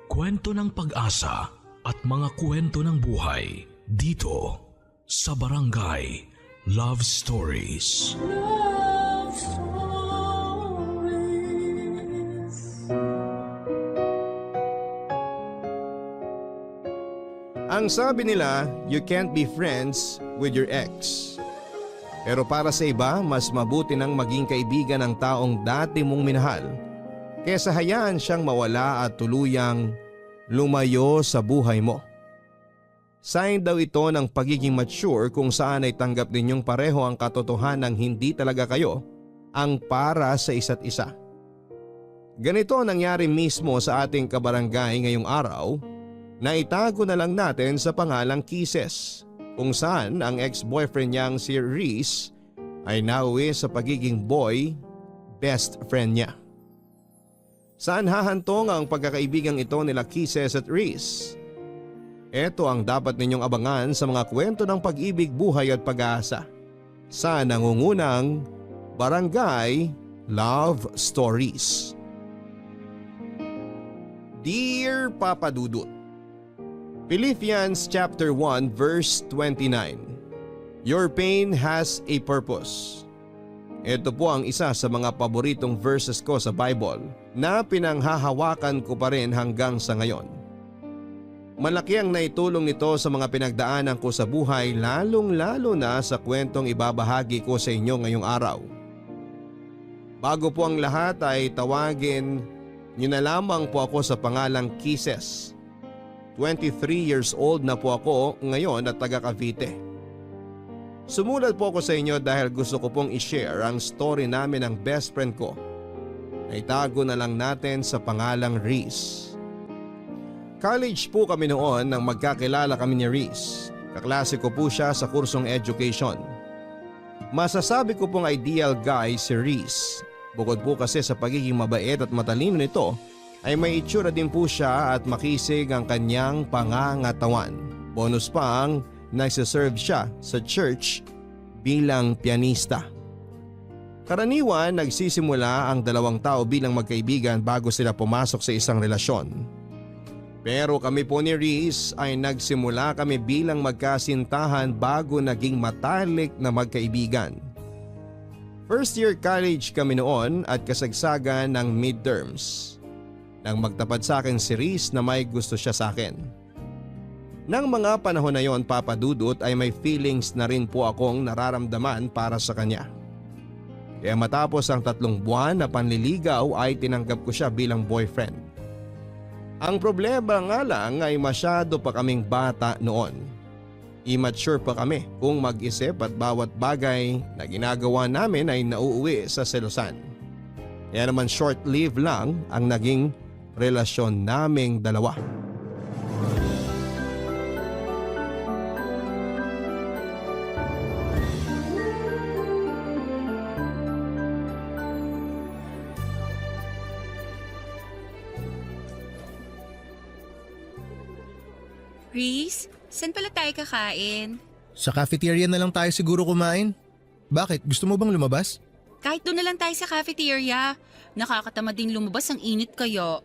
kwento ng pag-asa at mga kwento ng buhay dito sa Barangay Love Stories. Love Stories. Ang sabi nila, you can't be friends with your ex. Pero para sa iba, mas mabuti nang maging kaibigan ng taong dati mong minahal kesa hayaan siyang mawala at tuluyang lumayo sa buhay mo. Sign daw ito ng pagiging mature kung saan ay tanggap ninyong pareho ang katotohanan ng hindi talaga kayo ang para sa isa't isa. Ganito nangyari mismo sa ating kabarangay ngayong araw na itago na lang natin sa pangalang Kisses, kung saan ang ex-boyfriend niyang si Reese ay nauwi sa pagiging boy best friend niya. Saan hahantong ang pagkakaibigang ito nila Kisses at Reese? Ito ang dapat ninyong abangan sa mga kwento ng pag-ibig, buhay at pag-asa sa nangungunang Barangay Love Stories. Dear Papa Dudut, Philippians chapter 1 verse 29. Your pain has a purpose. Ito po ang isa sa mga paboritong verses ko sa Bible na pinanghahawakan ko pa rin hanggang sa ngayon. Malaki ang naitulong nito sa mga pinagdaanan ko sa buhay, lalong-lalo na sa kwentong ibabahagi ko sa inyo ngayong araw. Bago po ang lahat ay tawagin niyo na lamang po ako sa pangalang Kisses. 23 years old na po ako ngayon at taga Cavite. Sumulat po ako sa inyo dahil gusto ko pong i-share ang story namin ng best friend ko. Naitago na lang natin sa pangalang Reese. College po kami noon nang magkakilala kami ni Reese. Kaklase ko po siya sa kursong education. Masasabi ko pong ideal guy si Reese. Bukod po kasi sa pagiging mabait at matalino nito, ay may itsura din po siya at makisig ang kanyang pangangatawan. Bonus pa ang nagsiserve siya sa church bilang pianista. Karaniwan nagsisimula ang dalawang tao bilang magkaibigan bago sila pumasok sa isang relasyon. Pero kami po ni Reese ay nagsimula kami bilang magkasintahan bago naging matalik na magkaibigan. First year college kami noon at kasagsagan ng midterms. Nang magtapat sa akin si Reese na may gusto siya sa akin. Nang mga panahon na yon, Papa Dudut, ay may feelings na rin po akong nararamdaman para sa kanya. Kaya matapos ang 3 buwan na panliligaw ay tinanggap ko siya bilang boyfriend. Ang problema nga lang ay masyado pa kaming bata noon. Immature pa kami kung mag-isip at bawat bagay na ginagawa namin ay nauuwi sa selosan. Kaya naman short-lived lang ang naging relasyon naming dalawa. Reese, saan pala tayo kakain? Sa cafeteria na lang tayo siguro kumain. Bakit? Gusto mo bang lumabas? Kahit doon na lang tayo sa cafeteria. Nakakatamad din lumabas, ang init kayo.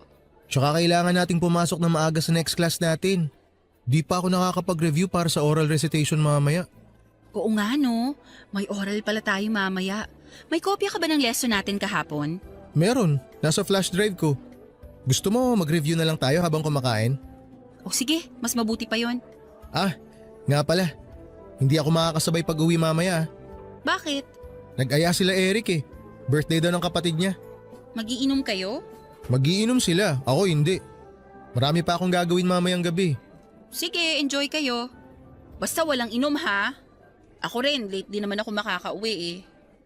Tsaka kailangan nating pumasok na maaga sa next class natin. Di pa ako nakakapag-review para sa oral recitation mamaya. Oo nga no, may oral pala tayo mamaya. May kopya ka ba ng lesson natin kahapon? Meron, nasa flash drive ko. Gusto mo mag-review na lang tayo habang kumakain? O sige, mas mabuti pa yon. Ah, nga pala. Hindi ako makakasabay pag-uwi mamaya. Bakit? Nag-aya sila Eric eh. Birthday daw ng kapatid niya. Magiinom kayo? Magiinom sila, ako hindi. Marami pa akong gagawin mamayang gabi. Sige, enjoy kayo. Basta walang inom ha. Ako rin, late din naman ako makakauwi eh.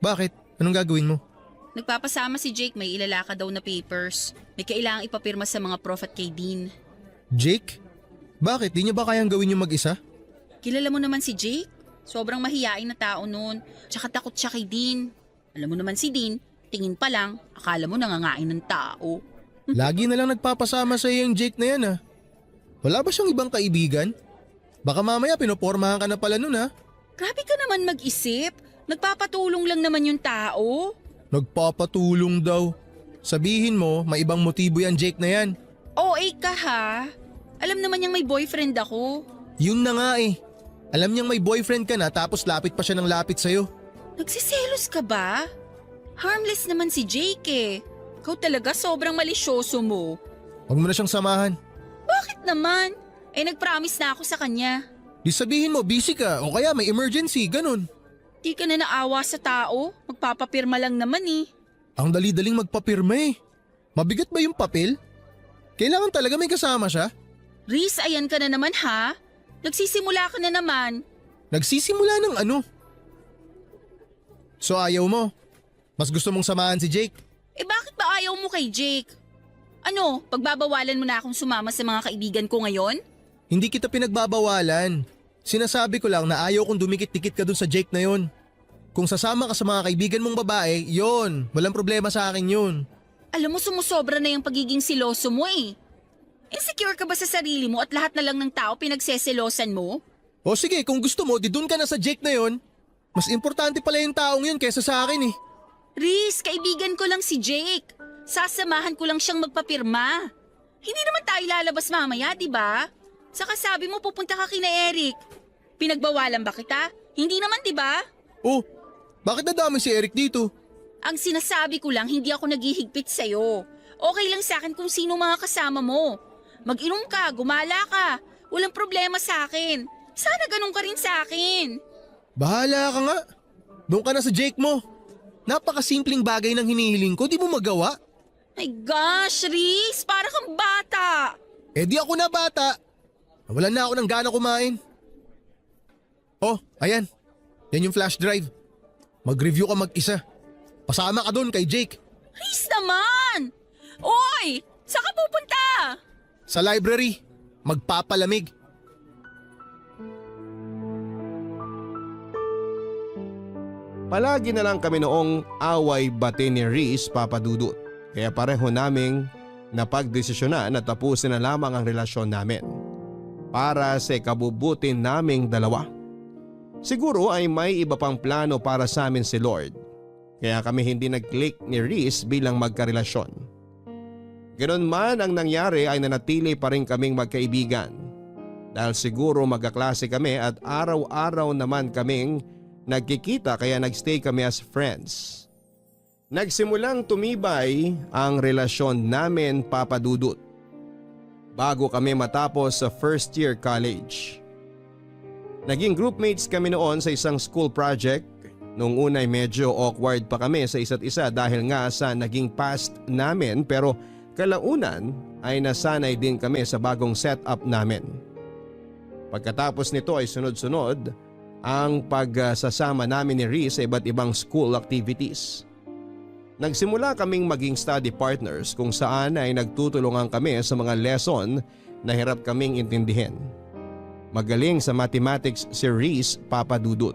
Bakit? Anong gagawin mo? Nagpapasama si Jake, may ilalaka daw na papers. May kailangang ipapirma sa mga prof at kay Dean. Jake? Bakit? Di niya ba kayang gawin yung mag-isa? Kilala mo naman si Jake? Sobrang mahiyain na tao noon. Tsaka takot siya kay Dean. Alam mo naman si Dean, tingin pa lang, akala mo nangangain ng tao. Lagi na lang nagpapasama sa iyo yung Jake na yan ah. Wala ba siyang ibang kaibigan? Baka mamaya pinopormahan ka na pala nun ah. Grabe ka naman mag-isip. Nagpapatulong lang naman yung tao. Nagpapatulong daw. Sabihin mo, may ibang motibo yan Jake na yan. OA ka ha? Alam naman niyang may boyfriend ako. Yun na nga eh. Alam niyang may boyfriend ka na tapos lapit pa siya ng lapit sa'yo. Nagsiselos ka ba? Harmless naman si Jake eh. Ikaw talaga sobrang malisyoso mo. Huwag mo na siyang samahan. Bakit naman? Nag-promise na ako sa kanya. Di sabihin mo busy ka o kaya may emergency, ganun. Di ka na naawa sa tao. Magpapapirma lang naman eh. Ang dali-daling magpapirma eh. Mabigat ba yung papel? Kailangan talaga may kasama siya? Riz, ayan ka na naman ha? Nagsisimula ka na naman. Nagsisimula ng ano? So ayaw mo? Mas gusto mong samahan si Jake? Bakit ba ayaw mo kay Jake? Ano, pagbabawalan mo na akong sumama sa mga kaibigan ko ngayon? Hindi kita pinagbabawalan. Sinasabi ko lang na ayaw kong dumikit-dikit ka dun sa Jake na yon. Kung sasama ka sa mga kaibigan mong babae, yon, walang problema sa akin yun. Alam mo, sumusobra na yung pagiging siloso mo eh. Insecure ka ba sa sarili mo at lahat na lang ng tao pinagseselosan mo? O sige, kung gusto mo, di dun ka na sa Jake na yon. Mas importante pala yung taong yun kaysa sa akin eh. Riz, kaibigan ko lang si Jake. Sasamahan ko lang siyang magpapirma. Hindi naman tayo lalabas mamaya, di ba? Saka sabi mo pupunta ka kina Eric. Pinagbawalan ba kita? Hindi naman, di ba? Oh, bakit nadami si Eric dito? Ang sinasabi ko lang, hindi ako naghihigpit sa'yo. Okay lang sa akin kung sino mga kasama mo. Mag-inom ka, gumala ka. Walang problema sa akin. Sana ganun ka rin sa akin. Bahala ka nga. Doon ka na sa Jake mo. Napakasimpleng bagay ng hinihiling ko, di mo magawa? My gosh, Riz, para kang bata. Di ako na bata. Nawalan na ako ng gana kumain. Oh, ayan. Yan yung flash drive. Mag-review ka mag-isa. Pasama ka doon kay Jake. Riz naman! Oy! Saan ka pupunta? Sa library. Magpapalamig. Palagi na lang kami noong away bate ni Riz, Papa Dudut. Kaya pareho naming napagdesisyonan na tapusin na lamang ang relasyon namin. Para sa ikabubuti naming dalawa. Siguro ay may iba pang plano para sa amin si Lord. Kaya kami hindi nag-click ni Riz bilang magkarelasyon. Ganon man ang nangyari ay nanatili pa rin kaming magkaibigan. Dahil siguro magkaklase kami at araw-araw naman kaming nagkikita kaya nagstay kami as friends. Nagsimulang tumibay ang relasyon namin, Papa Dudut. Bago kami matapos sa first year college. Naging groupmates kami noon sa isang school project. Noong una ay medyo awkward pa kami sa isa't isa dahil nga sa naging past namin pero kalaunan ay nasanay din kami sa bagong setup namin. Pagkatapos nito ay sunod-sunod ang pagsasama namin ni Riz sa iba't ibang school activities. Nagsimula kaming maging study partners kung saan ay nagtutulungan kami sa mga lesson na hirap kaming intindihin. Magaling sa mathematics si Riz, Papa Dudut.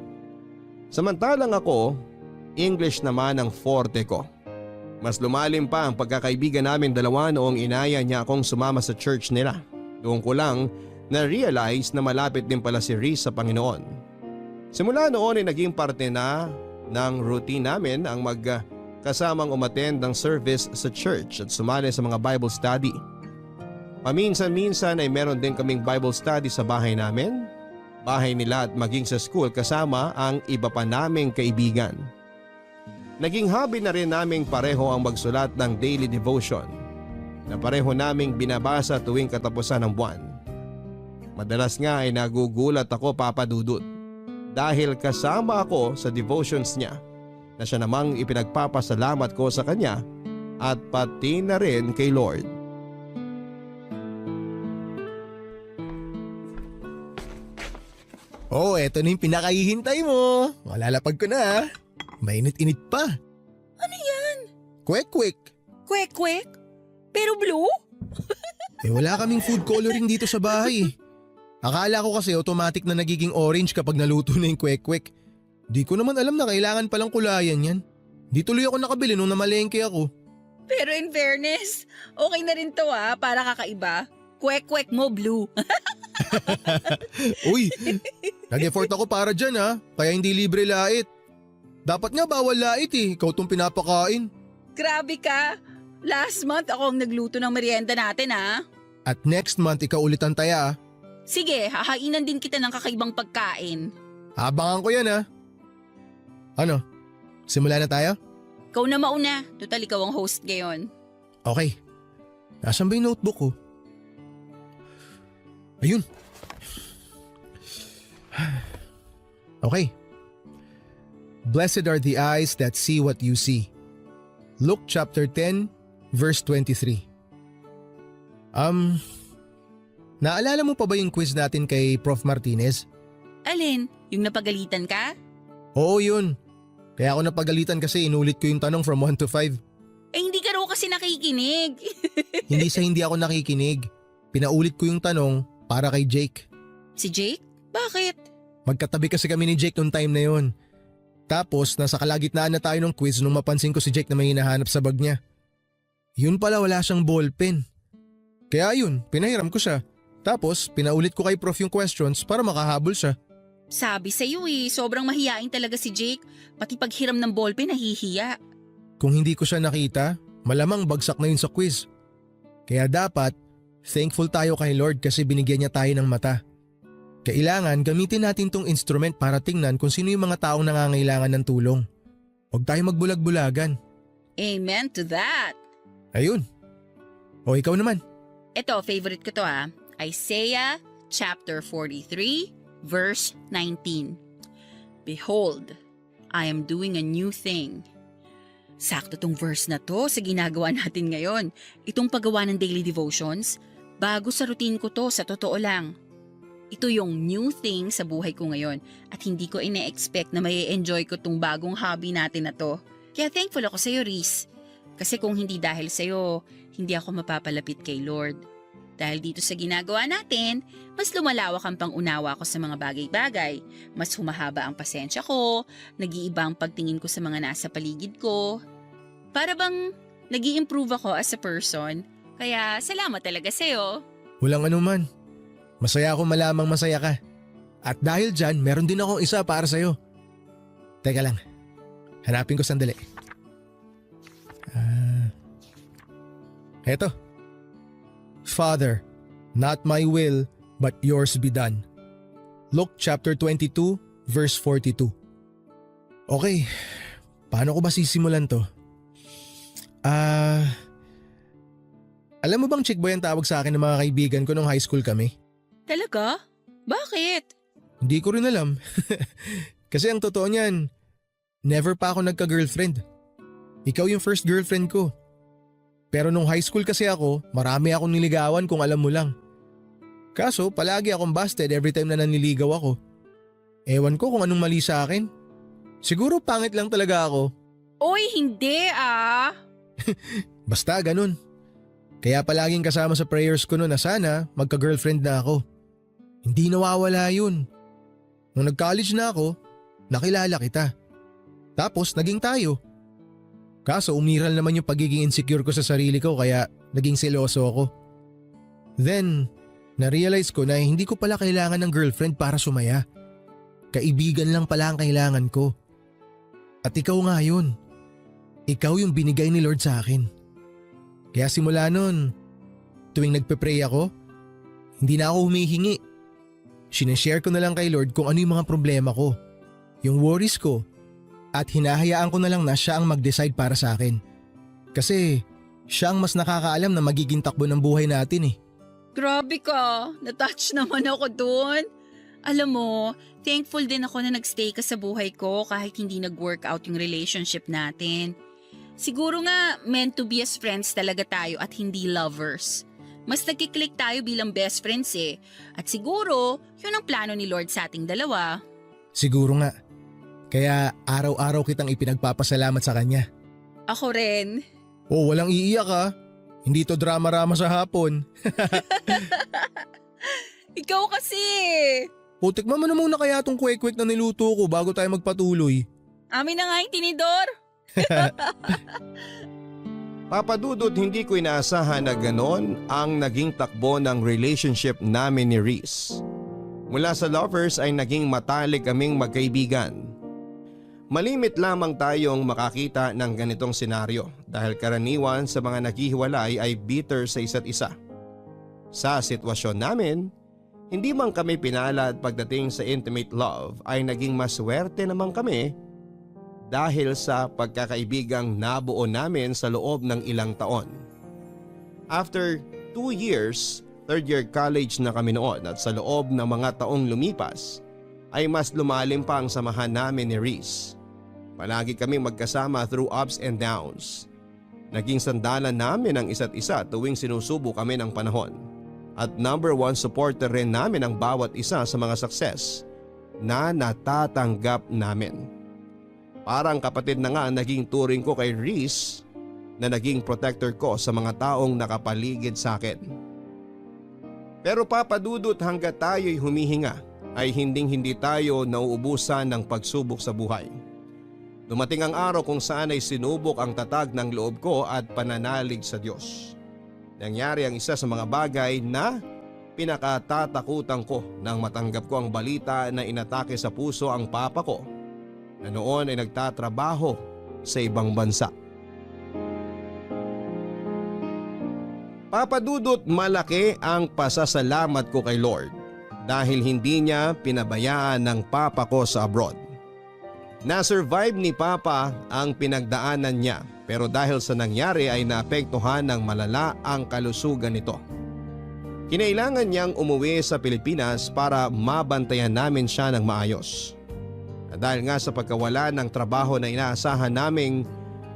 Samantalang ako, English naman ang forte ko. Mas lumalim pa ang pagkakaibigan namin dalawa noong inaya niya akong sumama sa church nila. Doon ko lang na-realize na malapit din pala si Riz sa Panginoon. Simula noon ay naging parte na ng routine namin ang magkasamang umattend ng service sa church at sumali sa mga Bible study. Paminsan-minsan ay meron din kaming Bible study sa bahay namin, bahay nila at maging sa school kasama ang iba pa naming kaibigan. Naging hobby na rin naming pareho ang magsulat ng daily devotion na pareho naming binabasa tuwing katapusan ng buwan. Madalas nga ay nagugulat ako, Papa Dudut, dahil kasama ako sa devotions niya na siya namang ipinagpapasalamat ko sa kanya at pati na rin kay Lord. Oh, eto na yung pinakahihintay mo. Malalapag ko na. Mainit-init pa. Ano yan? Kwek-kwek. Kwek-kwek? Pero blue? Wala kaming food coloring dito sa bahay. Akala ko kasi automatic na nagiging orange kapag naluto na yung kwek-kwek. Di ko naman alam na kailangan palang kulayan yan. Di tuloy ako nakabili nung namalengke ako. Pero in fairness, okay na rin to para kakaiba. Kwek-kwek mo blue. Uy, nag-effort ako para dyan kaya hindi libre lait. Dapat nga bawal lait ikaw tong pinapakain. Grabe ka. Last month ako ang nagluto ng merienda natin ha. At next month ikaw ulit ang taya. Sige, hahainan din kita ng kakaibang pagkain. Abangan ko yan ha. Ano? Simula na tayo? Ikaw na mauna, total ikaw ang host ngayon. Okay. Nasaan ba yung notebook ko? Ayun. Okay. Blessed are the eyes that see what you see. Luke chapter 10, verse 23. Naalala mo pa ba yung quiz natin kay Prof. Martinez? Alin, yung napagalitan ka? Oo yun. Kaya ako napagalitan kasi inulit ko yung tanong from 1 to 5. Eh hindi ka raw kasi nakikinig. Hindi sa hindi ako nakikinig. Pinaulit ko yung tanong para kay Jake. Si Jake? Bakit? Magkatabi kasi kami ni Jake nung time na yun. Tapos nasa kalagitnaan na tayo ng quiz nung mapansin ko si Jake na may hinahanap sa bag niya. Yun pala wala siyang ballpen. Kaya yun, pinahiram ko siya. Tapos pinaulit ko kay Prof yung questions para makahabol siya. Sabi sa'yo sobrang mahiyain talaga si Jake. Pati paghiram ng ballpen nahihiya. Kung hindi ko siya nakita, malamang bagsak na yun sa quiz. Kaya dapat, thankful tayo kay Lord kasi binigyan niya tayo ng mata. Kailangan gamitin natin tong instrument para tingnan kung sino yung mga taong nangangailangan ng tulong. Huwag tayo magbulag-bulagan. Amen to that. Ayun. O ikaw naman. Ito, favorite ko to Isaiah chapter 43 verse 19. Behold, I am doing a new thing. Sakto tong verse na to sa ginagawa natin ngayon. Itong paggawa ng daily devotions, bago sa routine ko to, sa totoo lang. Ito yung new thing sa buhay ko ngayon at hindi ko ine-expect na may enjoy ko tong bagong hobby natin na to. Kaya thankful ako sa'yo, Reese. Kasi kung hindi dahil sa'yo, hindi ako mapapalapit kay Lord. Dahil dito sa ginagawa natin, mas lumalawak ang pangunawa ko sa mga bagay-bagay. Mas humahaba ang pasensya ko, nag-iiba ang pagtingin ko sa mga nasa paligid ko. Para bang nag-i-improve ako as a person. Kaya salamat talaga sa'yo. Walang anuman. Masaya ako malamang masaya ka. At dahil dyan, meron din akong isa para sa'yo. Teka lang, hanapin ko sandali. Eto. Father, not my will, but yours be done. Luke chapter 22, verse 42. Okay, paano ko ba sisimulan to? Alam mo bang chick boy ang tawag sa akin ng mga kaibigan ko nung high school kami? Talaga? Bakit? Hindi ko rin alam. Kasi ang totoo niyan, never pa ako nagka-girlfriend. Ikaw yung first girlfriend ko. Pero nung high school kasi ako, marami akong niligawan kung alam mo lang. Kaso palagi akong busted every time na naniligaw ako. Ewan ko kung anong mali sa akin. Siguro pangit lang talaga ako. Oy, hindi Basta ganun. Kaya palaging kasama sa prayers ko noon na sana magka-girlfriend na ako. Hindi nawawala yun. Nung nag-college na ako, nakilala kita. Tapos naging tayo. Kaso umiral naman yung pagiging insecure ko sa sarili ko kaya naging seloso ako. Then, na-realize ko na hindi ko pala kailangan ng girlfriend para sumaya. Kaibigan lang pala ang kailangan ko. At ikaw nga yun. Ikaw yung binigay ni Lord sa akin. Kaya simula nun, tuwing nagpe-pray ako, hindi na ako humihingi. Sinashare ko na lang kay Lord kung ano yung mga problema ko, yung worries ko, at hinahayaan ko na lang na siya ang mag-decide para sa akin. Kasi siya ang mas nakakaalam na magiging takbo ng buhay natin . Grabe ka, natouch naman ako dun. Alam mo, thankful din ako na nagstay ka sa buhay ko kahit hindi nag-work out yung relationship natin. Siguro nga meant to be as friends talaga tayo at hindi lovers. Mas nagkiklik tayo bilang best friends . At siguro, yun ang plano ni Lord sa ating dalawa. Siguro nga. Kaya araw-araw kitang ipinagpapasalamat sa kanya. Ako rin. Oh, walang iiyak ha. Hindi to drama-rama sa hapon. Ikaw kasi. O, tikman mo na muna kaya tong kwek-kwek na niluto ko bago tayo magpatuloy. Amin na nga yung tinidor. Papa Dudut, hindi ko inaasahan na ganon ang naging takbo ng relationship namin ni Reese. Mula sa lovers ay naging matalik kaming magkaibigan. Malimit lamang tayong makakita ng ganitong senaryo dahil karaniwan sa mga naghihiwalay ay bitter sa isa't isa. Sa sitwasyon namin, hindi man kami pinalad pagdating sa intimate love ay naging maswerte naman kami dahil sa pagkakaibigang nabuo namin sa loob ng ilang taon. After 2 years, third year college na kami noon at sa loob ng mga taong lumipas ay mas lumalim pa ang samahan namin ni Reese. Palagi kami magkasama through ups and downs. Naging sandalan namin ang isa't isa tuwing sinusubo kami ng panahon. At number 1 supporter rin namin ang bawat isa sa mga success na natatanggap namin. Parang kapatid na nga naging turing ko kay Reese na naging protector ko sa mga taong nakapaligid sa akin. Pero Papa Dudut, hanggat tayo'y humihinga ay hindi tayo nauubusan ng pagsubok sa buhay. Dumating ang araw kung saan ay sinubok ang tatag ng loob ko at pananalig sa Diyos. Nangyari ang isa sa mga bagay na pinakatatakutan ko nang matanggap ko ang balita na inatake sa puso ang papa ko na noon ay nagtatrabaho sa ibang bansa. Papa Dudut, malaki ang pasasalamat ko kay Lord dahil hindi niya pinabayaan ng papa ko sa abroad. Na-survive ni Papa ang pinagdaanan niya pero dahil sa nangyari ay naapektuhan ng malala ang kalusugan nito. Kinailangan niyang umuwi sa Pilipinas para mabantayan namin siya ng maayos. At dahil nga sa pagkawala ng trabaho na inaasahan naming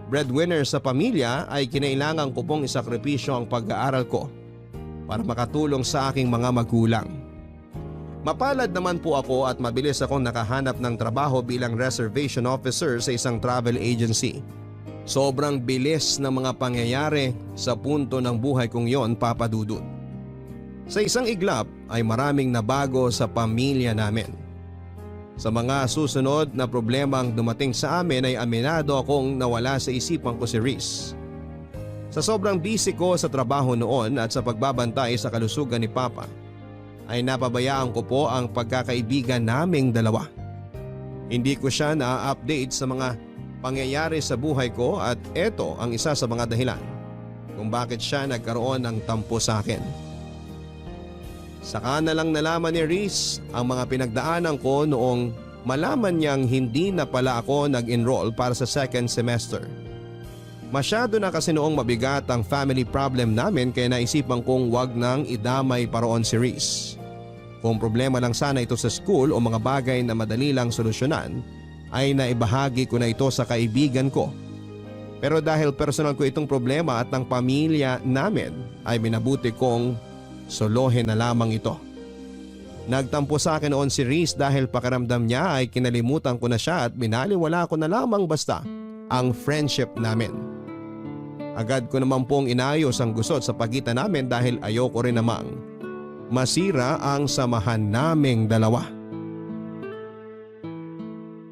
breadwinner sa pamilya ay kinailangan ko pong isakripisyo ang pag-aaral ko para makatulong sa aking mga magulang. Mapalad naman po ako at mabilis akong nakahanap ng trabaho bilang reservation officer sa isang travel agency. Sobrang bilis ng mga pangyayari sa punto ng buhay kong yon, Papa Dudut. Sa isang iglap ay maraming nabago sa pamilya namin. Sa mga susunod na problemang dumating sa amin ay aminado akong nawala sa isipan ko si Reese. Sa sobrang busy ko sa trabaho noon at sa pagbabantay sa kalusugan ni Papa, ay napabayaan ko po ang pagkakaibigan naming dalawa. Hindi ko siya na-update sa mga pangyayari sa buhay ko at eto ang isa sa mga dahilan kung bakit siya nagkaroon ng tampo sa akin. Saka na lang nalaman ni Reese ang mga pinagdaanan ko noong malaman niyang hindi na pala ako nag-enroll para sa second semester. Masyado na kasi noong mabigat ang family problem namin kaya naisipan kong wag nang idamay pa roon si Reese. Kung problema lang sana ito sa school o mga bagay na madali lang solusyonan, ay naibahagi ko na ito sa kaibigan ko. Pero dahil personal ko itong problema at ang pamilya namin ay minabuti kong solohin na lamang ito. Nagtampo sa akin noon si Reese dahil pakiramdam niya ay kinalimutan ko na siya at binaliwala ko na lamang basta ang friendship namin. Agad ko naman pong inayos ang gusot sa pagitan namin dahil ayoko rin namang masira ang samahan naming dalawa.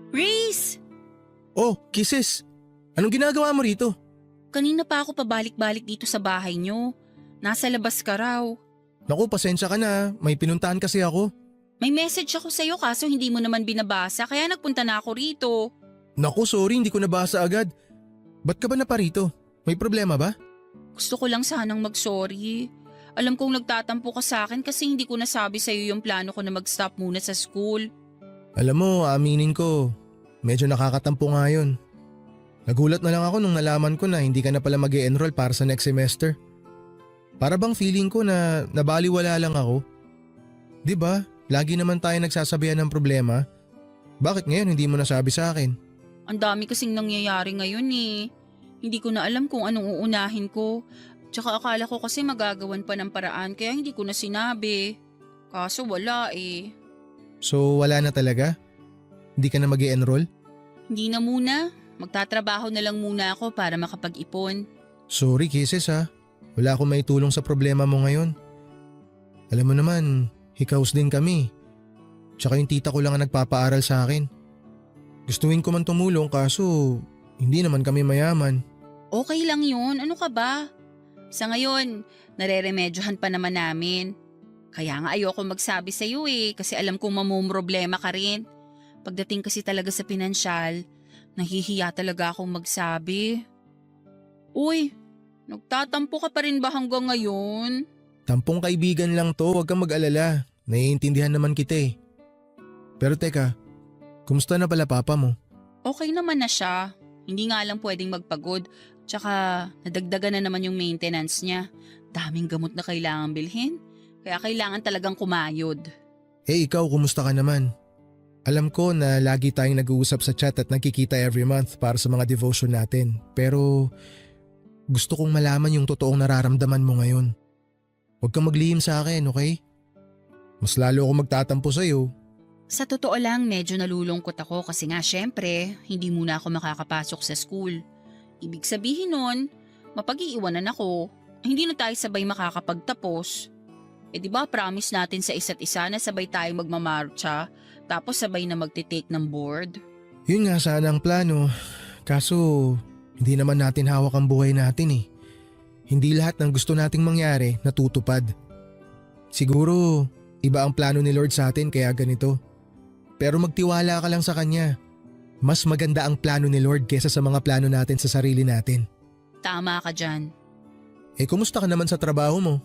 Reese! Oh, Kisses! Anong ginagawa mo rito? Kanina pa ako pabalik-balik dito sa bahay niyo. Nasa labas ka raw. Naku, pasensya ka na. May pinuntahan kasi ako. May message ako sa'yo kaso hindi mo naman binabasa kaya nagpunta na ako rito. Naku, sorry, hindi ko nabasa agad. Ba't ka ba na pa rito? May problema ba? Gusto ko lang sanang mag-sorry. Alam kong nagtatampo ka sa akin kasi hindi ko nasabi sa'yo yung plano ko na mag-stop muna sa school. Alam mo, aminin ko, medyo nakakatampo nga yun. Nagulat na lang ako nung nalaman ko na hindi ka na pala mag-e-enroll para sa next semester. Para bang feeling ko na nabaliwala lang ako. 'Di ba? Lagi naman tayo nagsasabihan ng problema. Bakit ngayon hindi mo nasabi sa akin? Ang dami kasing nangyayari ngayon eh. Hindi ko na alam kung anong uunahin ko. Tsaka akala ko kasi magagawan pa ng paraan kaya hindi ko na sinabi. Kaso wala eh. So wala na talaga? Hindi ka na mag-e-enroll? Hindi na muna. Magtatrabaho na lang muna ako para makapag-ipon. Sorry Kisses ha. Wala akong maitulong sa problema mo ngayon. Alam mo naman, hikaos din kami. Tsaka yung tita ko lang ang nagpapaaral sa akin. Gustuin ko man tumulong kaso hindi naman kami mayaman. Okay lang yun. Ano ka ba? Sa ngayon, nareremedyohan pa naman namin. Kaya nga ayoko magsabi sa iyo eh kasi alam kong mamumroblema ka rin. Pagdating kasi talaga sa pinansyal, Nahihiya talaga akong magsabi. Uy, nagtatampo ka pa rin ba hanggang ngayon? Tampong kaibigan lang to, huwag kang mag-alala. Naiintindihan naman kita eh. Pero teka, kumusta na pala papa mo? Okay naman na siya. Hindi nga lang pwedeng magpagod. Tsaka nadagdagan na naman yung maintenance niya. Daming gamot na kailangan bilhin. Kaya kailangan talagang kumayod. Eh ikaw, kumusta ka naman? Alam ko na lagi tayong nag-uusap sa chat at nagkikita every month para sa mga devotion natin. Pero gusto kong malaman yung totoong nararamdaman mo ngayon. Huwag kang maglihim sa akin, okay? Mas lalo ako magtatampo sa'yo. Sa totoo lang, medyo nalulungkot ako kasi nga syempre, hindi muna ako makakapasok sa school. Ibig sabihin nun, mapag-iiwanan ako. Hindi na tayo sabay makakapagtapos. Eh di ba promise natin sa isa't isa na sabay tayong magmamarcha, tapos sabay na magtitake ng board? Yun nga sana ang plano. Kaso hindi naman natin hawak ang buhay natin eh. Hindi lahat ng gusto nating mangyari natutupad. Siguro iba ang plano ni Lord sa atin kaya ganito. Pero magtiwala ka lang sa Kanya. Mas maganda ang plano ni Lord kesa sa mga plano natin sa sarili natin. Tama ka dyan. Eh kumusta ka naman sa trabaho mo?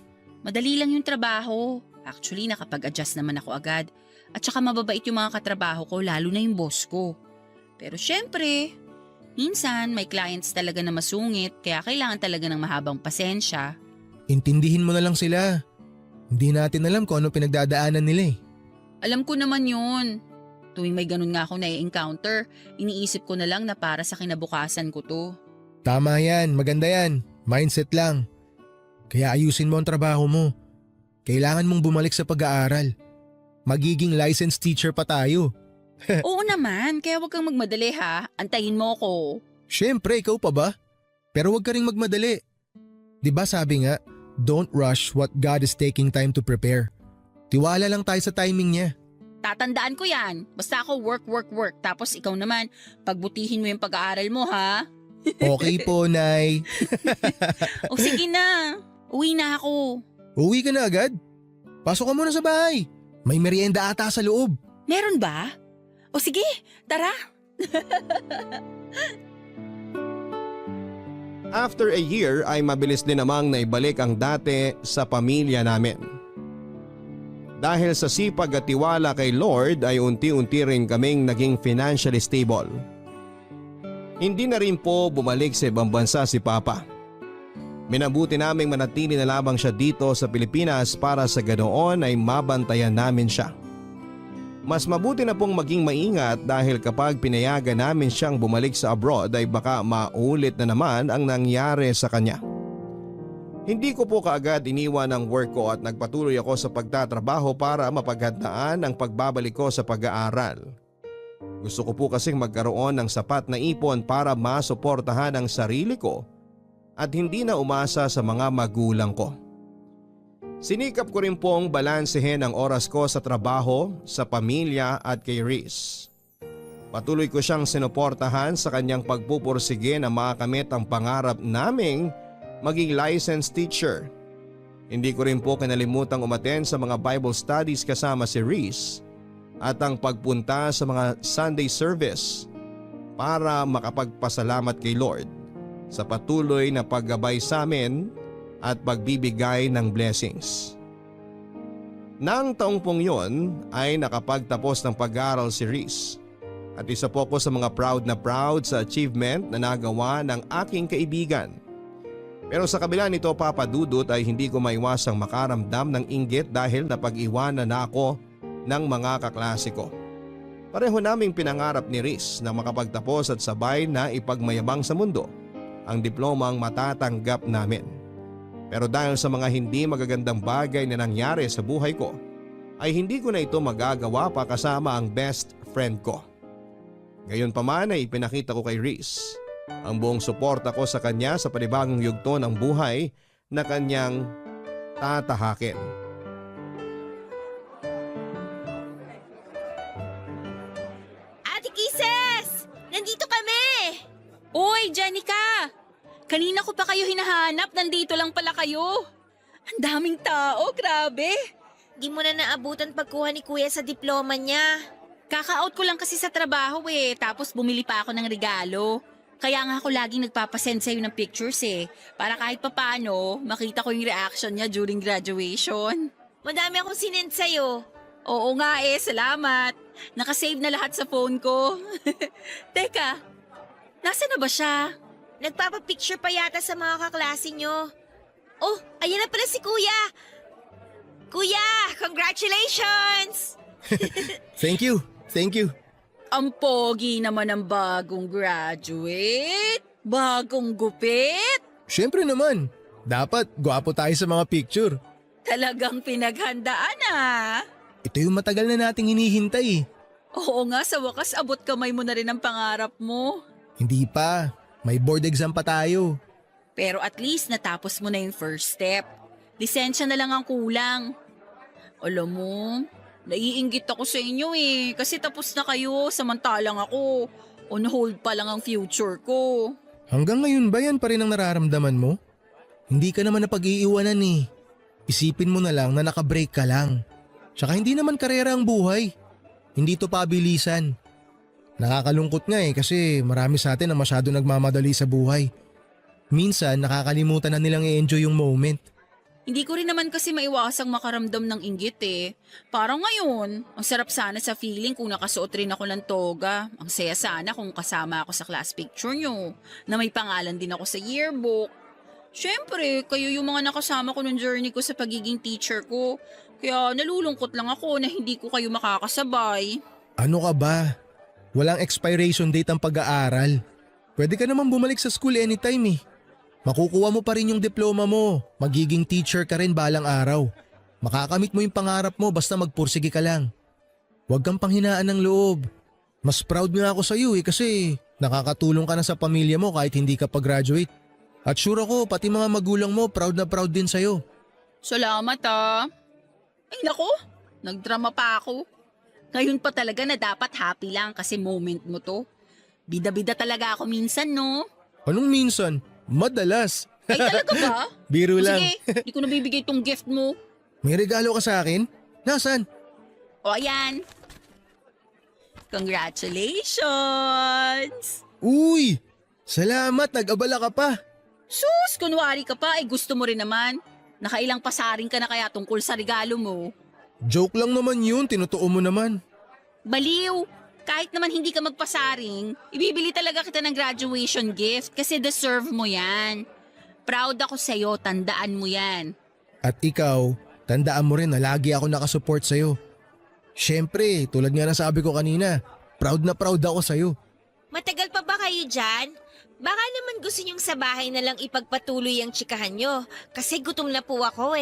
Madali lang yung trabaho. Actually, nakapag-adjust naman ako agad. At saka mababait yung mga katrabaho ko, lalo na yung boss ko. Pero syempre, minsan may clients talaga na masungit, kaya kailangan talaga ng mahabang pasensya. Intindihin mo na lang sila. Hindi natin alam kung ano pinagdadaanan nila eh. Alam ko naman yun. Tuwing may ganun nga ako na-encounter, iniisip ko na lang na para sa kinabukasan ko to. Tama yan, maganda yan. Mindset lang. Kaya ayusin mo ang trabaho mo. Kailangan mong bumalik sa pag-aaral. Magiging licensed teacher pa tayo. Oo naman, kaya wag kang magmadali ha. Antayin mo ko. Siyempre, ikaw pa ba? Pero wag ka ring magmadali. 'Di ba sabi nga, don't rush what God is taking time to prepare. Tiwala lang tayo sa timing niya. Tatandaan ko yan. Basta ako work. Tapos ikaw naman, pagbutihin mo yung pag-aaral mo ha. Okay po, Nay. O sige na, uwi na ako. Uwi ka na agad? Pasok ka muna sa bahay. May merienda ata sa loob. Meron ba? O sige, tara. After a year ay mabilis din namang naibalik ang dati sa pamilya namin. Dahil sa sipag at tiwala kay Lord ay unti-unti rin kaming naging financially stable. Hindi na rin po bumalik sa ibang bansa si Papa. Minabuti naming manatili na lamang siya dito sa Pilipinas para sa ganoon ay mabantayan namin siya. Mas mabuti na pong maging maingat dahil kapag pinayagan namin siyang bumalik sa abroad ay baka maulit na naman ang nangyari sa kanya. Hindi ko po kaagad iniwan ang work ko at nagpatuloy ako sa pagtatrabaho para mapaghandaan ang pagbabalik ko sa pag-aaral. Gusto ko po kasing magkaroon ng sapat na ipon para masuportahan ang sarili ko at hindi na umasa sa mga magulang ko. Sinikap ko rin pong balansehin ang oras ko sa trabaho, sa pamilya at kay Riz. Patuloy ko siyang sinuportahan sa kanyang pagpupursige na makamit ang pangarap naming maging licensed teacher. Hindi ko rin po kinalimutang umattend sa mga Bible studies kasama si Riz at ang pagpunta sa mga Sunday service para makapagpasalamat kay Lord sa patuloy na paggabay sa amin at pagbibigay ng blessings. Nang taong pong yun ay nakapagtapos ng pag-aaral si Riz at isa po ko sa mga proud sa achievement na nagawa ng aking kaibigan. Pero sa kabila nito, Papa Dudut, ay hindi ko maiwasang makaramdam ng inggit dahil napag-iwanan na ako ng mga kaklase ko. Pareho naming pinangarap ni Riz na makapagtapos at sabay na ipagmayabang sa mundo ang diplomang matatanggap namin. Pero dahil sa mga hindi magagandang bagay na nangyari sa buhay ko, ay hindi ko na ito magagawa pa kasama ang best friend ko. Gayunpaman ay ipinakita ko kay Riz ang buong suporta ko sa kanya sa panibagong yugto ng buhay na kanyang tatahakin. Ate Kisses! Nandito kami! Uy, Jenica! Kanina ko pa kayo hinahanap, nandito lang pala kayo. Ang daming tao, grabe. Di mo na naabutan pagkuha ni Kuya sa diploma niya. Kaka-out ko lang kasi sa trabaho tapos bumili pa ako ng regalo. Kaya nga ako laging nagpapasend sa'yo ng pictures para kahit papano makita ko yung reaction niya during graduation. Madami akong sinend sa'yo. Oo nga salamat. Nakasave na lahat sa phone ko. Teka, nasa na ba siya? Nagpapapicture pa yata sa mga kaklase nyo. Oh, ayan na pala si Kuya! Kuya, congratulations! Thank you. Ang pogi naman ng bagong graduate. Bagong gupit. Siyempre naman, dapat gwapo tayo sa mga picture. Talagang pinaghandaan Ito yung matagal na nating hinihintay. Oo nga, sa wakas abot kamay mo na rin ang pangarap mo. Hindi pa, may board exam pa tayo. Pero at least natapos mo na yung first step. Lisensya na lang ang kulang. Alam mo, naiinggit ako sa inyo kasi tapos na kayo samantalang ako. On hold pa lang ang future ko. Hanggang ngayon ba yan pa rin ang nararamdaman mo? Hindi ka naman napag-iiwanan Isipin mo na lang na nakabreak ka lang. Tsaka hindi naman karera ang buhay. Hindi to pabilisan. Nakakalungkot nga kasi marami sa atin na masyado nagmamadali sa buhay. Minsan nakakalimutan na nilang i-enjoy yung moment. Hindi ko rin naman kasi maiwasang makaramdam ng inggit Parang ngayon, ang sarap sana sa feeling kung nakasuot rin ako ng toga. Ang saya sana kung kasama ako sa class picture nyo, na may pangalan din ako sa yearbook. Siyempre, kayo yung mga nakasama ko ng journey ko sa pagiging teacher ko. Kaya nalulungkot lang ako na hindi ko kayo makakasabay. Ano ka ba? Walang expiration date ang pag-aaral. Pwede ka naman bumalik sa school anytime Makukuha mo pa rin yung diploma mo. Magiging teacher ka rin balang araw. Makakamit mo yung pangarap mo basta magpursige ka lang. Huwag kang panghinaan ng loob. Mas proud nga ako sa iyo kasi nakakatulong ka na sa pamilya mo kahit hindi ka pa-graduate. At sure ako pati mga magulang mo proud na proud din sa'yo. Salamat Ay nako, nagdrama pa ako. Ngayon pa talaga na dapat happy lang kasi moment mo to. Bida-bida talaga ako minsan no? Anong minsan? Madalas. Ay talaga ba? Biro lang. Sige, di ko nabibigay tong gift mo. May regalo ka sa akin? Nasaan? O ayan. Congratulations! Uy! Salamat, nag-abala ka pa. Sus, kunwari ka pa, gusto mo rin naman. Nakailang pasaring ka na kaya tungkol sa regalo mo. Joke lang naman yun, tinutuo mo naman. Baliw! Kahit naman hindi ka magpasaring, ibibili talaga kita ng graduation gift kasi deserve mo yan. Proud ako sa'yo, tandaan mo yan. At ikaw, tandaan mo rin na lagi ako nakasupport sa'yo. Siyempre, tulad nga ng sabi ko kanina, proud na proud ako sa'yo. Matagal pa ba kayo dyan? Baka naman gusto nyong sa bahay na lang ipagpatuloy ang tsikahan nyo. Kasi gutom na po ako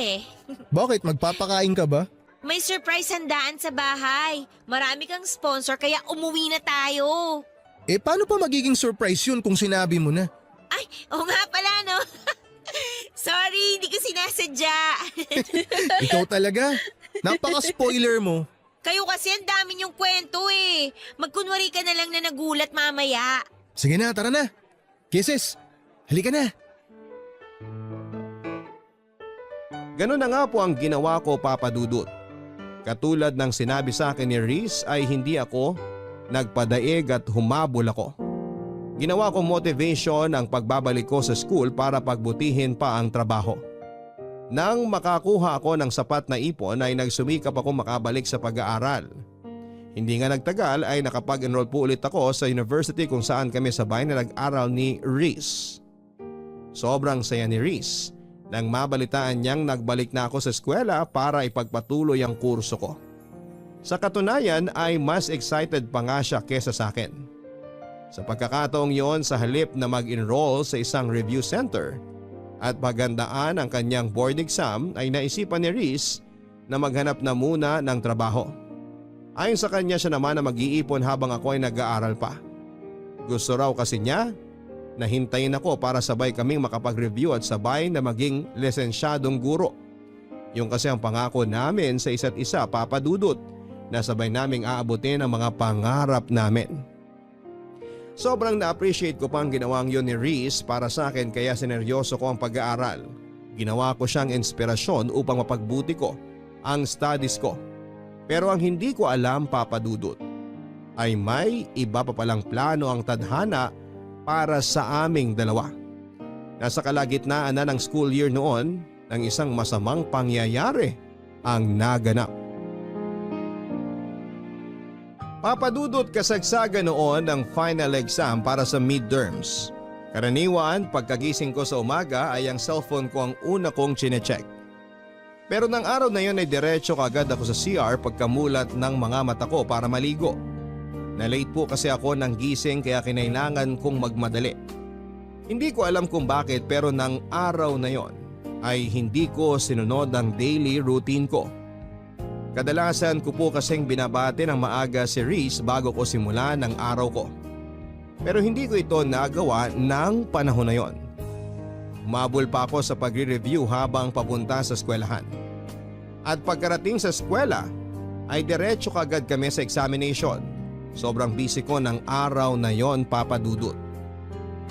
Bakit, magpapakain ka ba? May surprise handaan sa bahay. Marami kang sponsor kaya umuwi na tayo. Paano pa magiging surprise yun kung sinabi mo na? Ay, oo nga pala no. Sorry, hindi ko sinasadya. Ikaw talaga? Napaka-spoiler mo. Kayo kasi ang dami niyong kwento Magkunwari ka na lang na nagulat mamaya. Sige na, tara na. Kisses, halika na. Ganun na nga po ang ginawa ko, Papa Dudut. Katulad ng sinabi sa akin ni Riz ay hindi ako nagpadaig at humabol ako. Ginawa ko motivation ang pagbabalik ko sa school para pagbutihin pa ang trabaho. Nang makakuha ako ng sapat na ipon ay nagsumikap ako makabalik sa pag-aaral. Hindi nga nagtagal ay nakapag-enroll po ulit ako sa university kung saan kami sabay na nag-aral ni Riz. Sobrang saya ni Riz nang mabalitaan niyang nagbalik na ako sa eskwela para ipagpatuloy ang kurso ko. Sa katunayan ay mas excited pa nga siya kesa sa akin. Sa pagkakataong yon, sa halip na mag-enroll sa isang review center at paghandaan ang kanyang board exam ay naisipan ni Riz na maghanap na muna ng trabaho. Ayon sa kanya, siya naman na mag-iipon habang ako ay nag-aaral pa. Gusto raw kasi niya na hintayin ako para sabay kaming makapag-review at sabay na maging lisensyadong guro. Yung kasi ang pangako namin sa isa't isa, Papa Dudut, na sabay naming aabutin ang mga pangarap namin. Sobrang na-appreciate ko pang ginawang yun ni Riz para sa akin kaya sineryoso ko ang pag-aaral. Ginawa ko siyang inspirasyon upang mapagbuti ko ang studies ko. Pero ang hindi ko alam, Papa Dudut, ay may iba pa palang plano ang tadhana para sa aming dalawa. Nasa kalagitnaan na ng school year noon nang isang masamang pangyayari ang naganap. Papadudot kasagsagan noon ang final exam para sa midterms. Karaniwan pagkagising ko sa umaga ay ang cellphone ko ang una kong chinecheck. Pero nang araw na yon ay diretso kagad ako sa CR pagkamulat ng mga mata ko para maligo. Na-late po kasi ako ng gising kaya kinailangan kong magmadali. Hindi ko alam kung bakit pero nang araw na yon ay hindi ko sinunod ang daily routine ko. Kadalasan ko po kasing binabati ng maaga si Reese bago ko simulan ang araw ko. Pero hindi ko ito nagawa ng panahon na yon. Umabol pa ako sa pagre-review habang papunta sa eskwelahan. At pagkarating sa eskwela ay diretso kagad kami sa examination. Sobrang busy ko ng araw na yon, Papa Dudut.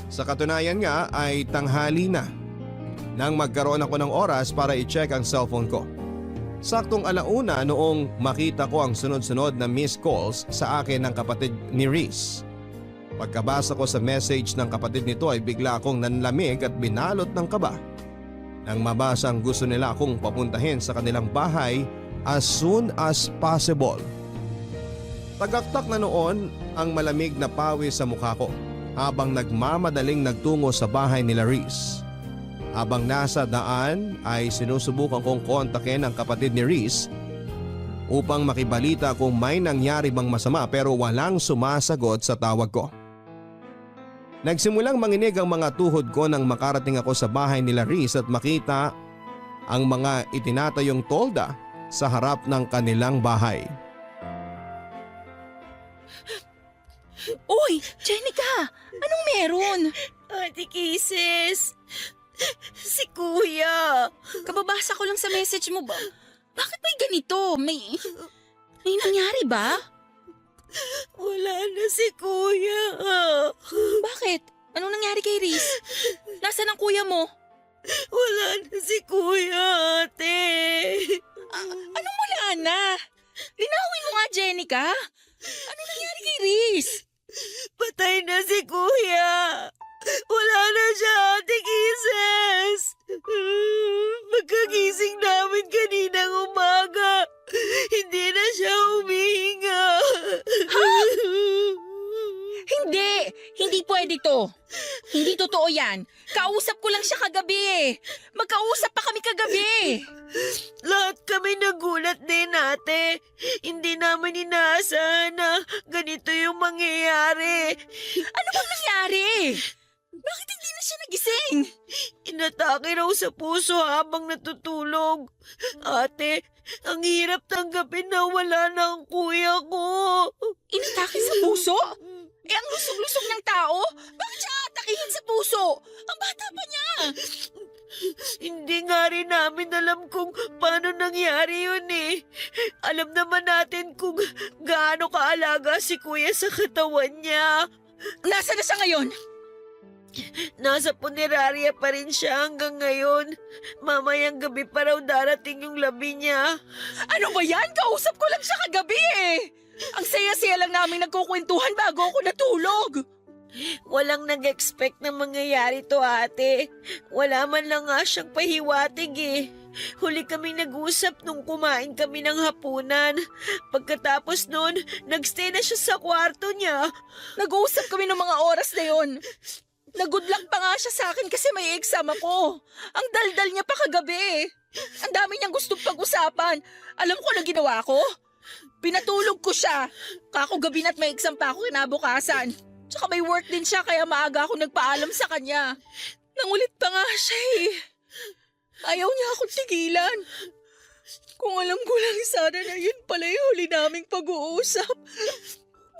Sa katunayan nga ay tanghali na nang magkaroon ako ng oras para i-check ang cellphone ko. Saktong 1:00 noong makita ko ang sunod-sunod na missed calls sa akin ng kapatid ni Reese. Pagkabasa ko sa message ng kapatid nito ay bigla akong nanlamig at binalot ng kaba. Nang mabasa ang gusto nila akong papuntahin sa kanilang bahay as soon as possible. Tagaktak na noon ang malamig na pawis sa mukha ko habang nagmamadaling nagtungo sa bahay nila Reese. Habang nasa daan ay sinusubukan kong kontakin ang kapatid ni Reese upang makibalita kung may nangyari bang masama pero walang sumasagot sa tawag ko. Nagsimulang manginig ang mga tuhod ko nang makarating ako sa bahay nila Reese at makita ang mga itinatayong tolda sa harap ng kanilang bahay. Uy, Jenica! Anong meron? Ate Kisses, si Kuya. Kababasa ko lang sa message mo ba? Bakit may ganito? May nangyari ba? Wala na si Kuya. Bakit? Anong nangyari kay Reese? Nasaan ang kuya mo? Wala na si Kuya, ate. Anong wala na? Linawin mo nga, Jenica. Anong nangyari kay Reese? Patay na si Kuya. Wala na siya, Ate Kisses. Pagkagising namin kaninang umaga, hindi na siya humihinga. Hindi pwede to. Hindi totoo yan. Kausap ko lang siya kagabi eh. Magkausap pa kami kagabi. Lahat kami nagulat din, ate. Hindi namin inaasahan na ganito yung mangyayari. Ano bang nangyari? Bakit hindi na siya nagising? Inatake raw sa puso habang natutulog. Ate, ang hirap tanggapin na wala na ang kuya ko. Inatake sa puso? Ang lusog-lusog ng tao? Bakit siya atakihin sa puso? Ang bata pa niya. Hindi nga rin namin alam kung paano nangyari yun eh. Alam naman natin kung gaano kaalaga si kuya sa katawan niya. Nasaan na siya ngayon? Nasa punerarya pa rin siya hanggang ngayon. Mamayang gabi pa raw darating yung labi niya. Ano ba yan? Kausap ko lang siya kagabi eh. Ang saya-saya lang namin nagkukwentuhan bago ako natulog. Walang nag-expect na mangyayari to, ate. Wala man lang nga siyang pahiwatig eh. Huli kami nag-usap nung kumain kami ng hapunan. Pagkatapos nun, nagstay na siya sa kwarto niya. Nag-uusap kami ng mga oras na yon. Nag-good luck pa nga siya sa akin kasi may exam ako. Ang daldal niya pa kagabi. Ang dami niyang gustong pag-usapan. Alam ko na ginawa ko. Pinatulog ko siya. Kako gabi na't may exam pa ako kinabukasan. Tsaka may work din siya kaya maaga ako nagpaalam sa kanya. Nangulit pa nga siya eh. Ayaw niya akong tigilan. Kung alam ko lang sana na yun pala yung huli naming pag-uusap.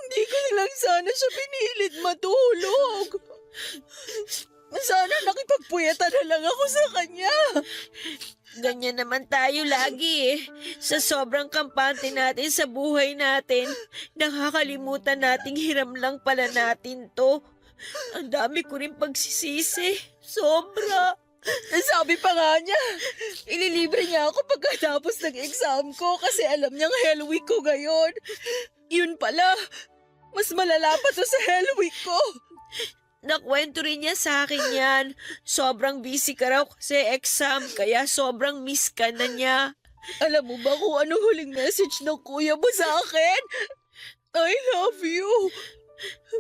Hindi ko na lang sana siya pinilit matulog. Sana nakipagpuyatan na lang ako sa kanya. Ganyan naman tayo lagi eh. Sa sobrang kampante natin sa buhay natin, nakakalimutan nating hiram lang pala natin to. Ang dami ko rin pagsisisi. Sobra. Sabi pa nga niya, ililibre niya ako pagkatapos ng exam ko kasi alam niyang hell week ko ngayon. Yun pala, Mas malala pa to sa Hell Week ko. Nakwento rin niya sa akin yan. Sobrang busy ka raw kasi exam, kaya sobrang miss ka na niya. Alam mo ba kung ano huling message ng kuya mo sa akin? I love you.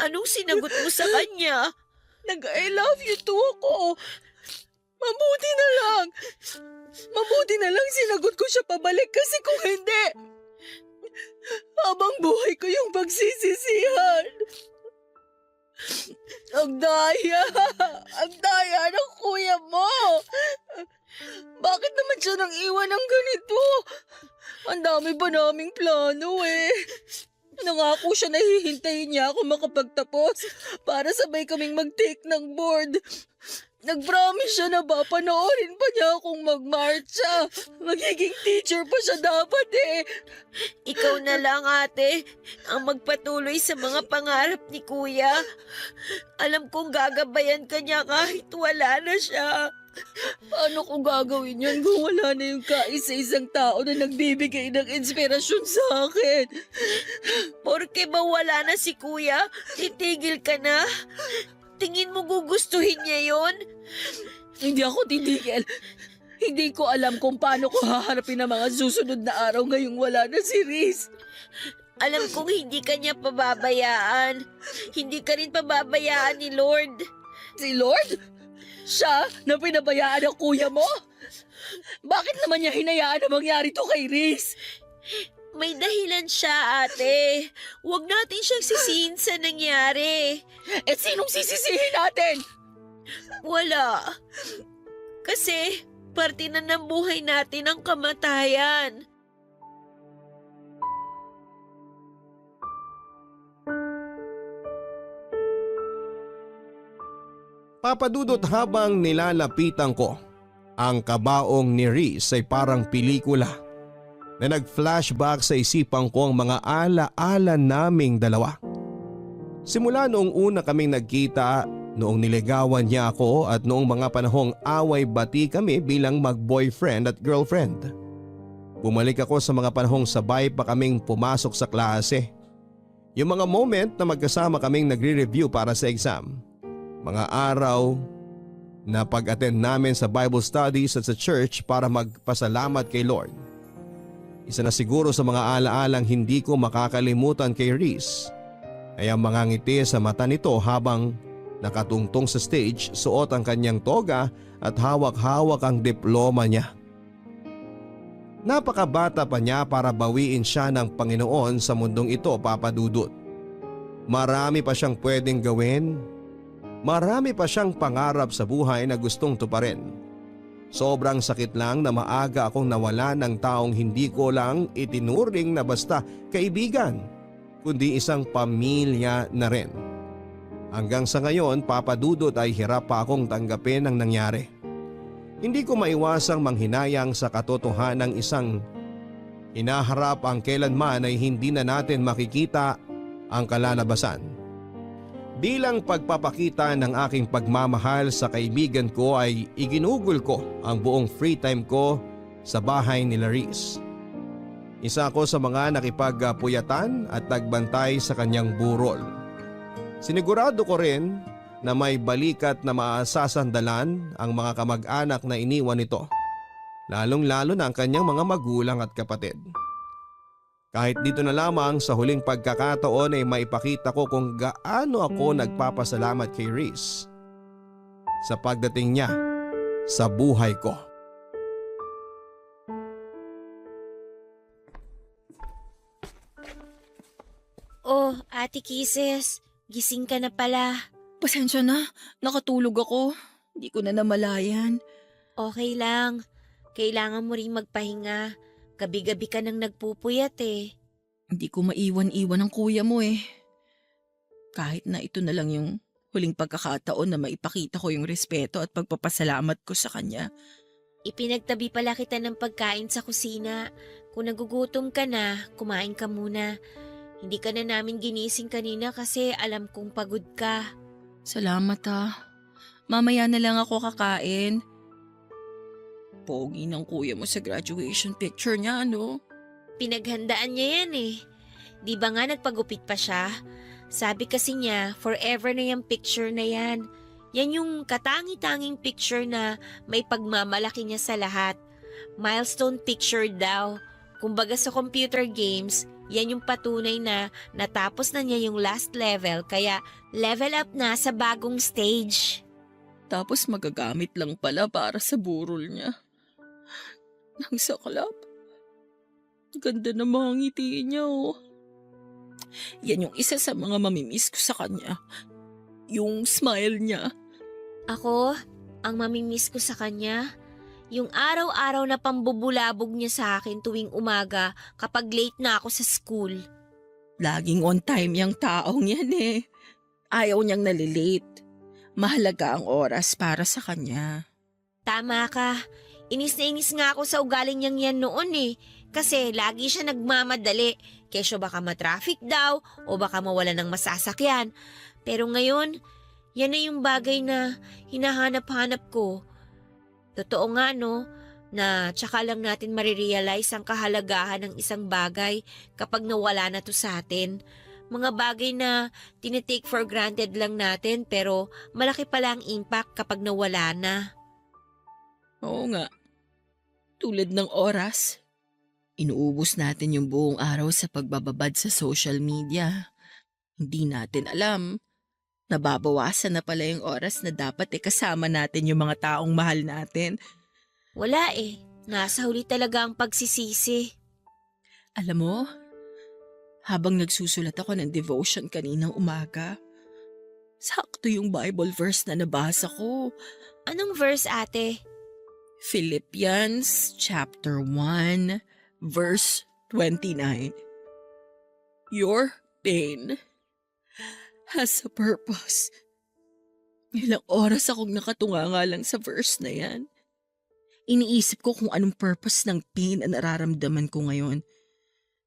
Anong sinagot mo sa kanya? Nag-I love you too ako. Mabuti na lang. Mabuti na lang sinagot ko siya pabalik kasi kung hindi, habang buhay ko yung pagsisisihan. Ang daya! Ang daya ng kuya mo! Bakit naman siya nang iwan ng ganito? Ang dami pa naming plano eh. Nangako siya na hihintayin niya ako makapagtapos para sabay kaming mag-take ng board. Nag-promise siya na ba panoorin pa niya akong magmarcha. Magiging teacher pa siya dapat eh. Ikaw na lang, ate, ang magpatuloy sa mga pangarap ni kuya. Alam kong gagabayan ka niya kahit wala na siya. Paano ko gagawin yun kung wala na yung kaisa-isang tao na nagbibigay ng inspirasyon sa akin? Porke ba wala na si kuya, titigil ka na? Tingin mo gugustuhin niya yon? Hindi ako titigil. Hindi ko alam kung paano ko haharapin ang mga susunod na araw ngayong wala na si Riz. Alam kong hindi ka niya pababayaan. Hindi ka rin pababayaan ni Lord. Si Lord? Siya na pinabayaan ng kuya mo? Bakit naman niya hinayaan na mangyari to kay Riz? May dahilan siya, ate. Huwag natin siyang sisihin sa nangyari. Eh sinong sisisihin natin? Wala. Kasi parte na ng buhay natin ang kamatayan. Papadudot habang nilalapitan ko, ang kabaong ni Riz ay parang pelikula na nag-flashback sa isipan ko ang mga ala-ala naming dalawa. Simula noong una kaming nagkita, noong niligawan niya ako at noong mga panahong away-bati kami bilang mag-boyfriend at girlfriend. Bumalik ako sa mga panahong sabay pa kaming pumasok sa klase. Yung mga moment na magkasama kaming nagre-review para sa exam. Mga araw na pag-attend namin sa Bible studies at sa church para magpasalamat kay Lord. Isa na siguro sa mga alaalang hindi ko makakalimutan kay Riz ay ang mga ngiti sa mata nito habang nakatungtong sa stage, suot ang kanyang toga at hawak-hawak ang diploma niya. Napakabata pa niya para bawiin siya ng Panginoon sa mundong ito, Papa Dudut. Marami pa siyang pwedeng gawin. Marami pa siyang pangarap sa buhay na gustong tuparin. Sobrang sakit lang na maaga akong nawala ng taong hindi ko lang itinuring na basta kaibigan, kundi isang pamilya na rin. Hanggang sa ngayon, Papa Dudut, ay hirap pa akong tanggapin ang nangyari. Hindi ko maiwasang manghinayang sa katotohanan ng isang hinaharap ang kailanman ay hindi na natin makikita ang kalalabasan. Bilang pagpapakita ng aking pagmamahal sa kaibigan ko ay iginugol ko ang buong free time ko sa bahay ni Riz. Isa ako sa mga nakipagpuyatan at nagbantay sa kanyang burol. Sinigurado ko rin na may balikat na maasasandalan ang mga kamag-anak na iniwan nito, lalong-lalo na ang kanyang mga magulang at kapatid. Kahit dito na lamang sa huling pagkakataon ay maipakita ko kung gaano ako nagpapasalamat kay Riz sa pagdating niya sa buhay ko. Oh, Ate Kisses, gising ka na pala. Pasensya na, nakatulog ako. Hindi ko na namalayan. Okay lang. Kailangan mo ring magpahinga. Gabi-gabi ka nang nagpupuyat eh. Hindi ko maiwan-iwan ang kuya mo eh. Kahit na ito na lang yung huling pagkakataon na maipakita ko yung respeto at pagpapasalamat ko sa kanya. Ipinagtabi pala kita ng pagkain sa kusina. Kung nagugutom ka na, kumain ka muna. Hindi ka na namin ginising kanina kasi alam kong pagod ka. Salamat Mamaya na lang ako kakain. Pogi ng kuya mo sa graduation picture niya, ano? Pinaghandaan niya yan eh. Di ba nga nagpagupit pa siya? Sabi kasi niya, forever na yung picture na yan. Yan yung katangi-tanging picture na may pagmamalaki niya sa lahat. Milestone picture daw. Kumbaga sa computer games, yan yung patunay na natapos na niya yung last level kaya level up na sa bagong stage. Tapos magagamit lang pala para sa burol niya. Nang saklap. Ganda ng mga ngiti niya, oh. Yan yung isa sa mga mamimiss ko sa kanya. Yung smile niya. Ako, ang mamimiss ko sa kanya, yung araw-araw na pambubulabog niya sa akin tuwing umaga kapag late na ako sa school. Laging on time yung taong yan eh. Ayaw niyang nalilate. Mahalaga ang oras para sa kanya. Tama ka. Inis na inis nga ako sa ugaling niyang yan noon eh. Kasi lagi siya nagmamadali. Kesyo baka matraffic daw o baka mawala ng masasakyan. Pero ngayon, yan na yung bagay na hinahanap-hanap ko. Totoo nga no, na tsaka lang natin marirealize ang kahalagahan ng isang bagay kapag nawala na to sa atin. Mga bagay na tinitake for granted lang natin pero malaki pala ang impact kapag nawala na. Oo nga. Tulad ng oras. Inuubos natin yung buong araw sa pagbababad sa social media. Hindi natin alam. Nababawasan na pala yung oras na dapat kasama natin yung mga taong mahal natin. Wala eh. Nasa huli talaga ang pagsisisi. Alam mo, habang nagsusulat ako ng devotion kaninang umaga, sakto yung Bible verse na nabasa ko. Anong verse, ate? Philippians chapter 1, verse 29. Your pain has a purpose. Ilang oras akong nakatunganga lang sa verse na yan. Iniisip ko kung anong purpose ng pain na nararamdaman ko ngayon.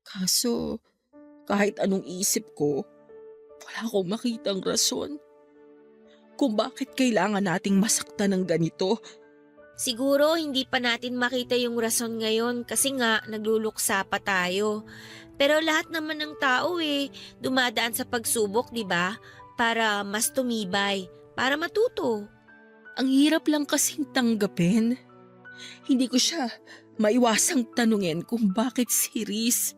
Kaso, kahit anong isip ko, wala akong makitang rason kung bakit kailangan nating masaktan ng ganito. Siguro hindi pa natin makita yung rason ngayon kasi nga nagluluksa pa tayo. Pero lahat naman ng tao dumadaan sa pagsubok, di ba? Para mas tumibay, para matuto. Ang hirap lang kasing tanggapin. Hindi ko siya maiwasang tanungin kung bakit si Riz.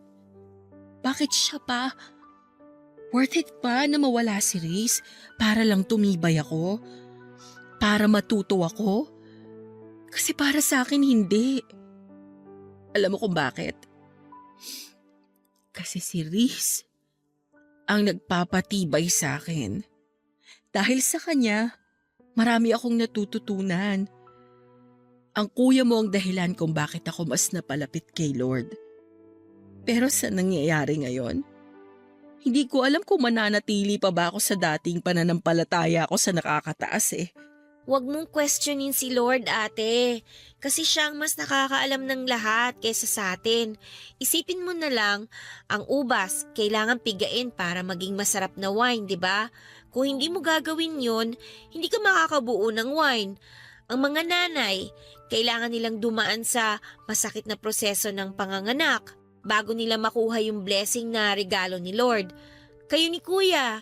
Bakit siya pa? Worth it pa na mawala si Riz para lang tumibay ako? Para matuto ako? Kasi para sa akin hindi. Alam mo kung bakit? Kasi si Riz ang nagpapatibay sa akin. Dahil sa kanya, marami akong natututunan. Ang kuya mo ang dahilan kung bakit ako mas napalapit kay Lord. Pero sa nangyayari ngayon, hindi ko alam kung mananatili pa ba ako sa dating pananampalataya ko sa nakakataas. Huwag mong questionin si Lord, ate. Kasi siya ang mas nakakaalam ng lahat kaysa sa atin. Isipin mo na lang, ang ubas kailangan pigain para maging masarap na wine, di ba? Kung hindi mo gagawin yun, hindi ka makakabuo ng wine. Ang mga nanay, kailangan nilang dumaan sa masakit na proseso ng panganganak bago nila makuha yung blessing na regalo ni Lord. Kayo ni Kuya,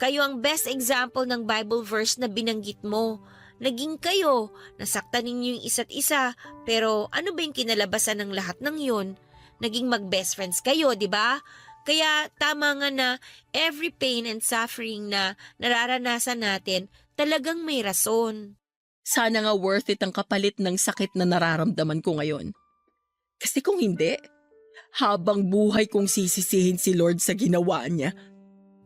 kayo ang best example ng Bible verse na binanggit mo. Naging kayo, nasaktan ninyo yung isa't isa, pero ano ba yung kinalabasan ng lahat ng yun? Naging mag-best friends kayo, di ba? Kaya tama nga na every pain and suffering na nararanasan natin, talagang may rason. Sana nga worth it ang kapalit ng sakit na nararamdaman ko ngayon. Kasi kung hindi, habang buhay kong sisisihin si Lord sa ginawa niya.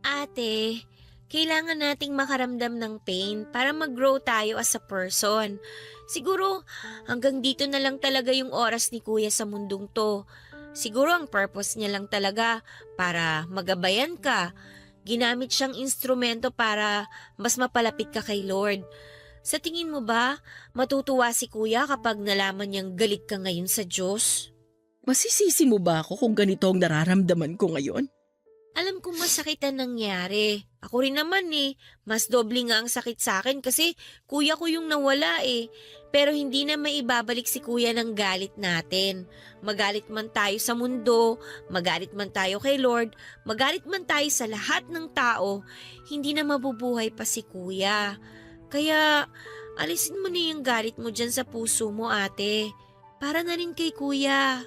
Ate, kailangan nating makaramdam ng pain para mag-grow tayo as a person. Siguro hanggang dito na lang talaga yung oras ni Kuya sa mundong to. Siguro ang purpose niya lang talaga para magabayan ka. Ginamit siyang instrumento para mas mapalapit ka kay Lord. Sa tingin mo ba, matutuwa si Kuya kapag nalaman niyang galit ka ngayon sa Diyos? Masisisi mo ba ako kung ganito ang nararamdaman ko ngayon? Alam kong masakit ang nangyari. Ako rin naman mas doble nga ang sakit sa akin kasi kuya ko yung nawala Pero hindi na maibabalik si kuya ng galit natin. Magalit man tayo sa mundo, magalit man tayo kay Lord, magalit man tayo sa lahat ng tao, hindi na mabubuhay pa si kuya. Kaya alisin mo na yung galit mo dyan sa puso mo, ate. Para na rin kay kuya.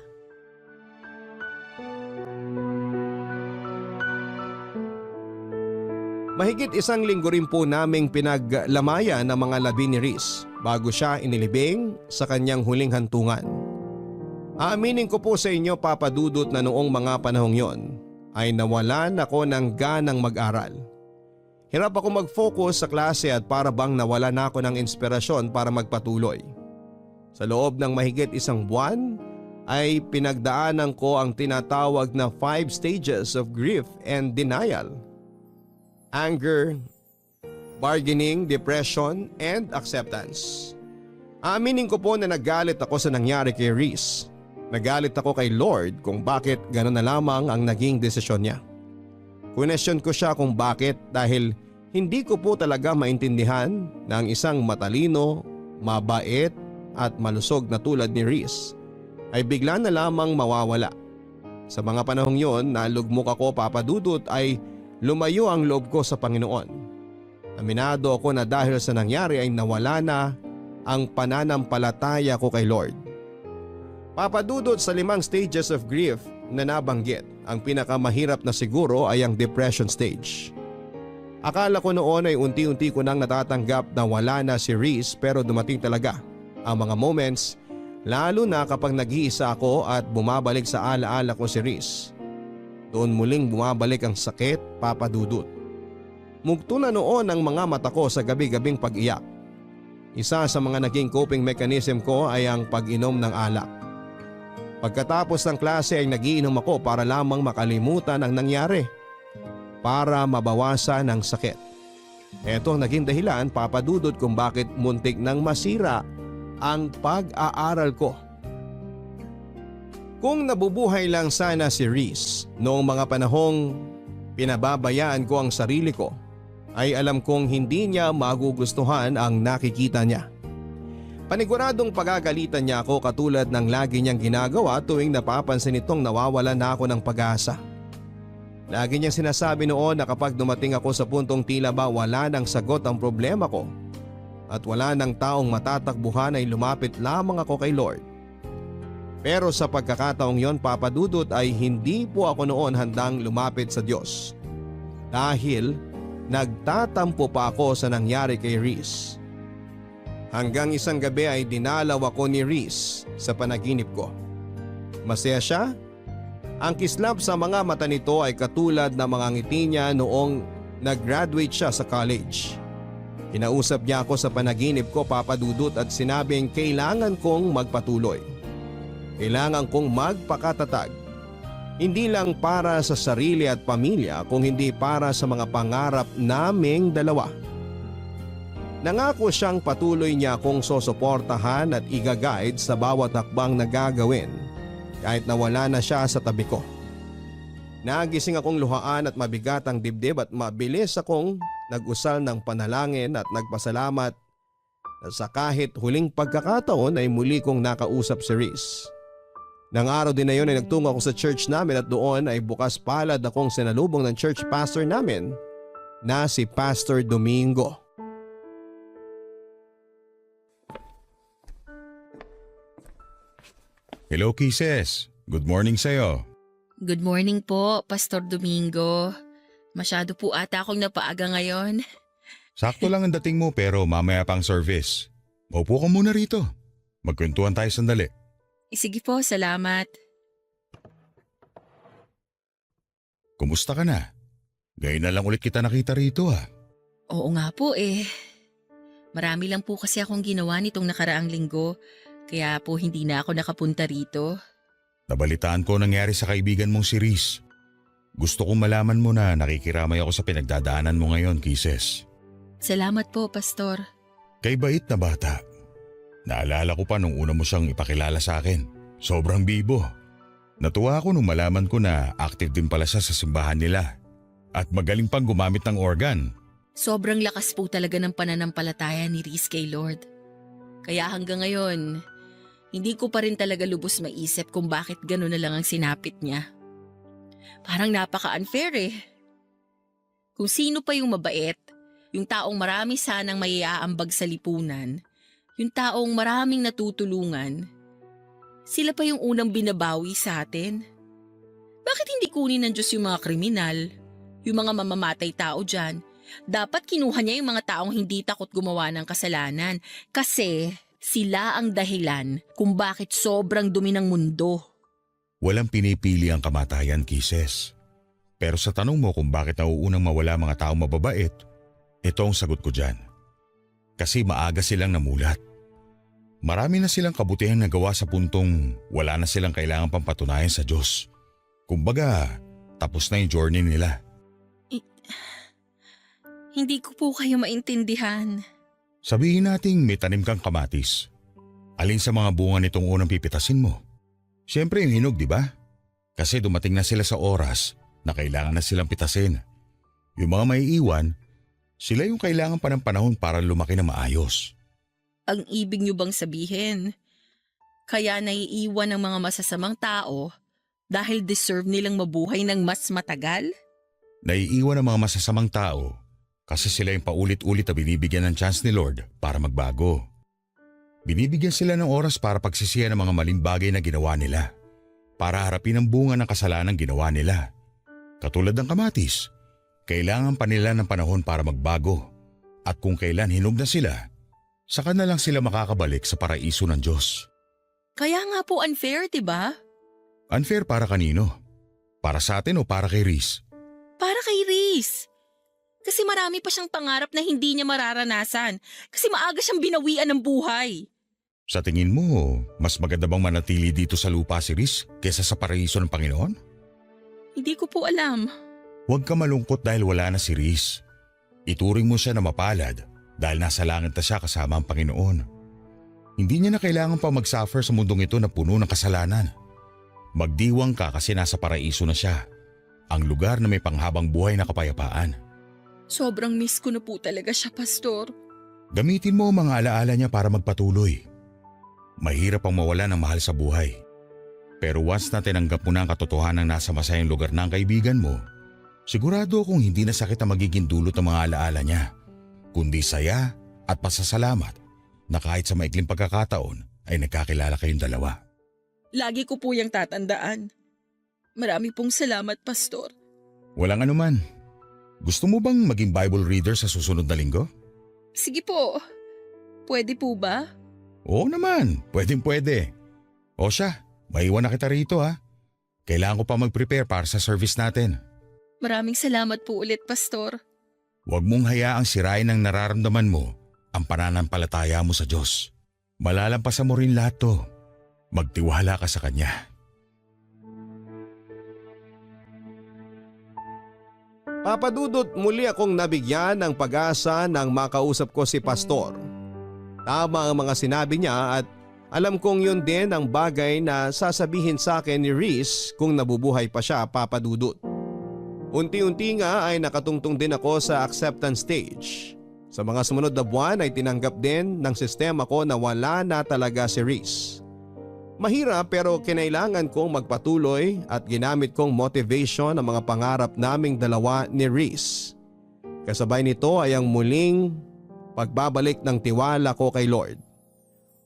Mahigit 1 linggo rin po naming pinaglamayan ng mga labi ni Riz bago siya inilibing sa kanyang huling hantungan. Aaminin ko po sa inyo, Papa Dudut, na noong mga panahong yon ay nawalan ako ng ganang mag-aral. Hirap ako mag-focus sa klase at para bang nawala na ako ng inspirasyon para magpatuloy. Sa loob ng mahigit 1 buwan ay pinagdaanan ko ang tinatawag na 5 stages of grief and denial. Anger, bargaining, depression, and acceptance. Aaminin ko po na nagalit ako sa nangyari kay Riz. Nagalit ako kay Lord kung bakit gano'n na lamang ang naging desisyon niya. Question ko siya kung bakit dahil hindi ko po talaga maintindihan na ang isang matalino, mabait at malusog na tulad ni Riz ay bigla na lamang mawawala. Sa mga panahong yon na lugmok ako, Papa Dudut, ay lumayo ang loob ko sa Panginoon. Aminado ako na dahil sa nangyari ay nawala na ang pananampalataya ko kay Lord. Papa Dudut, sa 5 stages of grief na nabanggit, ang pinakamahirap na siguro ay ang depression stage. Akala ko noon ay unti-unti ko nang natatanggap na wala na si Riz, pero dumating talaga ang mga moments, lalo na kapag nag-iisa ako at bumabalik sa alaala ko si Riz. Doon muling bumabalik ang sakit, Papa Dudut. Mugto na noon ang mga mata ko sa gabi-gabing pag-iyak. Isa sa mga naging coping mechanism ko ay ang pag-inom ng alak. Pagkatapos ng klase ay nagiinom ako para lamang makalimutan ang nangyari, para mabawasan ang sakit. Ito ang naging dahilan, Papa Dudut, kung bakit muntik nang masira ang pag-aaral ko. Kung nabubuhay lang sana si Riz noong mga panahong pinababayaan ko ang sarili ko, ay alam kong hindi niya magugustuhan ang nakikita niya. Paniguradong pagagalitan niya ako katulad ng lagi niyang ginagawa tuwing napapansin itong nawawala na ako ng pag-asa. Lagi niyang sinasabi noon na kapag dumating ako sa puntong tila ba wala nang sagot ang problema ko at wala nang taong matatakbuhan ay lumapit lamang ako kay Lord. Pero sa pagkakataong yon, Papa Dudut, ay hindi po ako noon handang lumapit sa Diyos. Dahil nagtatampo pa ako sa nangyari kay Riz. Hanggang isang gabi ay dinalaw ako ni Riz sa panaginip ko. Masaya siya. Ang kislap sa mga mata nito ay katulad ng mga ngiti niya noong nag-graduate siya sa college. Kinausap niya ako sa panaginip ko, Papa Dudut, at sinabing kailangan kong magpatuloy. Kailangan kong magpakatatag. Hindi lang para sa sarili at pamilya, kung hindi para sa mga pangarap naming dalawa. Nangako siyang patuloy niya akong sosuportahan at i-guide sa bawat hakbang na gagawin kahit na wala na siya sa tabi ko. Nagising akong luhaan at mabigat ang dibdib at mabilis akong nag-usal ng panalangin at nagpasalamat na sa kahit huling pagkakataon ay muli kong nakausap si Riz. Nang araw din na yun ay nagtungo ako sa church namin at doon ay bukas palad akong sinalubong ng church pastor namin na si Pastor Domingo. Hello, Kisses. Good morning sa'yo. Good morning po, Pastor Domingo. Masyado po ata akong napaaga ngayon. Sakto lang ang dating mo pero mamaya pang service. Maupo ka muna rito. Magkwentuhan tayo sandali. Sige po, salamat. Kumusta ka na? Ngayon na lang ulit kita nakita rito Oo nga po Marami lang po kasi akong ginawa nitong nakaraang linggo, kaya po hindi na ako nakapunta rito. Nabalitaan ko nangyari sa kaibigan mong si Riz. Gusto kong malaman mo na nakikiramay ako sa pinagdadaanan mo ngayon, Kisses. Salamat po, Pastor. Kay bait na bata. Naalala ko pa nung una mo siyang ipakilala sa akin. Sobrang bibo. Natuwa ako nung malaman ko na active din pala siya sa simbahan nila. At magaling pang gumamit ng organ. Sobrang lakas po talaga ng pananampalataya ni Reese kay Lord. Kaya hanggang ngayon, hindi ko pa rin talaga lubos maisip kung bakit gano'n na lang ang sinapit niya. Parang napaka-unfair eh. Kung sino pa yung mabait, yung taong marami sanang maiaambag sa lipunan, yung taong maraming natutulungan, sila pa yung unang binabawi sa atin. Bakit hindi kunin ng Diyos yung mga kriminal, yung mga mamamatay tao dyan? Dapat kinuha niya yung mga taong hindi takot gumawa ng kasalanan kasi sila ang dahilan kung bakit sobrang dumi ng mundo. Walang pinipili ang kamatayan, Kisses. Pero sa tanong mo kung bakit nauunang mawala mga taong mababait, ito ang sagot ko dyan. Kasi maaga silang namulat. Marami na silang kabutihang nagawa sa puntong wala na silang kailangan pang patunayan sa Diyos. Kumbaga, tapos na yung journey nila. Hindi ko po kayo maintindihan. Sabihin nating may tanim kang kamatis. Alin sa mga bunga nitong unang pipitasin mo? Siyempre yung hinog, di ba? Kasi dumating na sila sa oras na kailangan na silang pitasin. Yung mga may iwan, sila yung kailangan pa ng panahon para lumaki na maayos. Ang ibig niyo bang sabihin, kaya naiiwan ng mga masasamang tao dahil deserve nilang mabuhay ng mas matagal? Naiiwan ang mga masasamang tao kasi sila yung paulit-ulit na binibigyan ng chance ni Lord para magbago. Binibigyan sila ng oras para pagsisihan ng mga maling bagay na ginawa nila, para harapin ang bunga ng kasalanan ginawa nila. Katulad ng kamatis, kailangan pa nila ng panahon para magbago, at kung kailan hinog na sila, saka na lang sila makakabalik sa paraiso ng Diyos. Kaya nga po unfair, diba? Unfair para kanino? Para sa atin o para kay Reese? Para kay Reese. Kasi marami pa siyang pangarap na hindi niya mararanasan kasi maaga siyang binawian ng buhay. Sa tingin mo, mas maganda bang manatili dito sa lupa si Reese kesa sa paraiso ng Panginoon? Hindi ko po alam. Huwag ka malungkot dahil wala na si Reese. Ituring mo siya na mapalad dahil nasa langit na siya kasama ang Panginoon. Hindi niya na kailangan pa mag-suffer sa mundong ito na puno ng kasalanan. Magdiwang ka kasi nasa paraiso na siya, ang lugar na may panghabang buhay na kapayapaan. Sobrang miss ko na po talaga siya, Pastor. Gamitin mo ang mga alaala niya para magpatuloy. Mahirap ang mawala ng mahal sa buhay. Pero once na tinanggap mo na ang katotohanan ng nasa masayang lugar ng kaibigan mo, sigurado akong hindi na sakit ang magiging dulot ng mga alaala niya, kundi saya at pasasalamat na kahit sa maikling pagkakataon ay nagkakilala kayong dalawa. Lagi ko po yung tatandaan. Marami pong salamat, Pastor. Walang anuman. Gusto mo bang maging Bible reader sa susunod na linggo? Sige po. Pwede po ba? Oo naman, pwede. O siya, maiwan na kita rito ha. Kailangan ko pa mag-prepare para sa service natin. Maraming salamat po ulit, Pastor. Huwag mong hayaang sirain ang nararamdaman mo ang pananampalataya mo sa Diyos. Malalampasan mo rin lahat to. Magtiwala ka sa Kanya. Papadudot, muli akong nabigyan ng pag-asa nang makausap ko si Pastor. Tama ang mga sinabi niya at alam kong yun din ang bagay na sasabihin sa akin ni Reese kung nabubuhay pa siya, Papadudot. Unti-unti nga ay nakatungtong din ako sa acceptance stage. Sa mga sumunod na buwan ay tinanggap din ng sistema ko na wala na talaga si Reese. Mahirap pero kinailangan kong magpatuloy at ginamit kong motivation ang mga pangarap naming dalawa ni Reese. Kasabay nito ay ang muling pagbabalik ng tiwala ko kay Lord.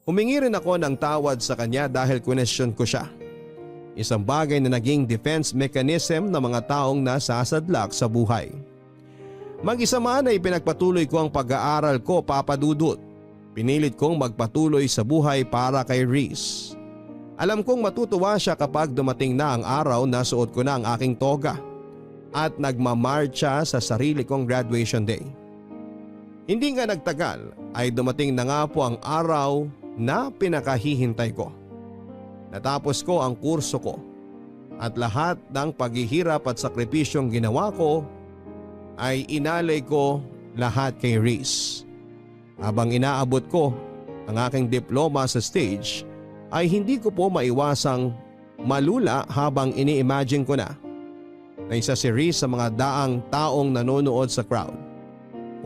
Humingi rin ako ng tawad sa kanya dahil question ko siya. Isang bagay na naging defense mechanism ng mga taong nasasadlak sa buhay. Mag-isa man ay pinagpatuloy ko ang pag-aaral ko, Papadudot. Pinilit kong magpatuloy sa buhay para kay Reese. Alam kong matutuwa siya kapag dumating na ang araw na suot ko na ang aking toga at nagmamarcha sa sarili kong graduation day. Hindi nga nagtagal ay dumating na nga po ang araw na pinakahihintay ko. Natapos ko ang kurso ko at lahat ng paghihirap at sakripisyong ginawa ko ay inalay ko lahat kay Reese. Habang inaabot ko ang aking diploma sa stage ay hindi ko po maiwasang malula habang ini-imagine ko na na isa si Reese sa mga daang taong nanonood sa crowd.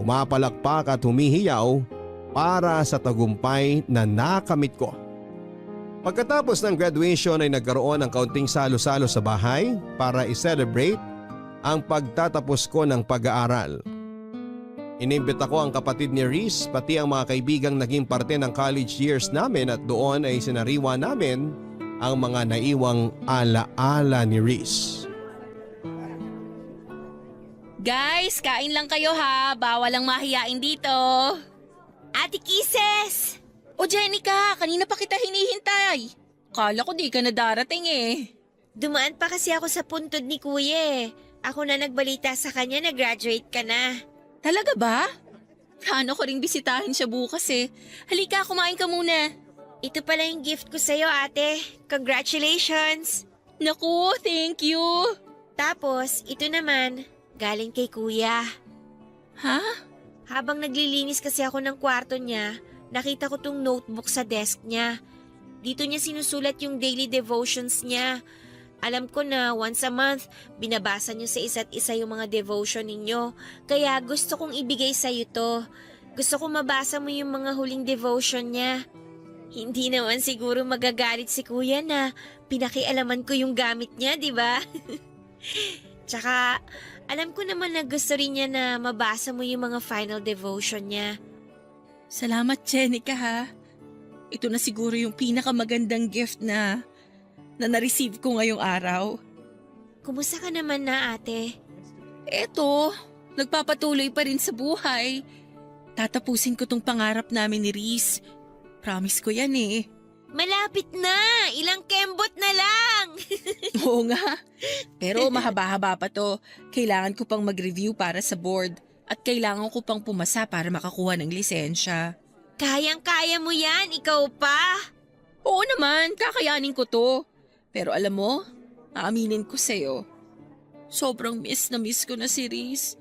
Pumapalakpak at humihiyaw para sa tagumpay na nakamit ko. Pagkatapos ng graduation ay nagkaroon ng kaunting salo-salo sa bahay para i-celebrate ang pagtatapos ko ng pag-aaral. Inimbita ko ang kapatid ni Reese pati ang mga kaibigang naging parte ng college years namin at doon ay sinariwa namin ang mga naiwang ala-ala ni Reese. Guys, kain lang kayo ha. Bawal ang mahiyain dito. Ate Kisses! O Jenica, kanina pa kita hinihintay. Kala ko di ka na darating eh. Dumaan pa kasi ako sa puntod ni Kuya eh. Ako na nagbalita sa kanya na graduate ka na. Talaga ba? Plano ko ring bisitahin siya bukas eh. Halika, kumain ka muna. Ito pala yung gift ko sa'yo, ate. Congratulations! Naku, thank you. Tapos, ito naman, galing kay Kuya. Ha? Habang naglilinis kasi ako ng kwarto niya, nakita ko tong notebook sa desk niya. Dito niya sinusulat yung daily devotions niya. Alam ko na once a month, binabasa niyo sa isa't isa yung mga devotion ninyo. Kaya gusto kong ibigay sa'yo to. Gusto kong mabasa mo yung mga huling devotion niya. Hindi naman siguro magagalit si Kuya na pinakialaman ko yung gamit niya, di ba? Tsaka, alam ko naman na gusto rin niya na mabasa mo yung mga final devotion niya. Salamat, Jenica ha. Ito na siguro yung pinakamagandang gift na na-receive ko ngayong araw. Kumusta ka naman na, ate? Eto, nagpapatuloy pa rin sa buhay. Tatapusin ko tong pangarap namin ni Reese. Promise ko yan eh. Malapit na! Ilang kembot na lang! Oo nga. Pero mahaba-haba pa to. Kailangan ko pang mag-review para sa board. At kailangan ko pang pumasa para makakuha ng lisensya. Kayang-kaya mo yan, ikaw pa! Oo naman, kakayanin ko to. Pero alam mo, aaminin ko sa'yo. Sobrang miss ko na si Reese.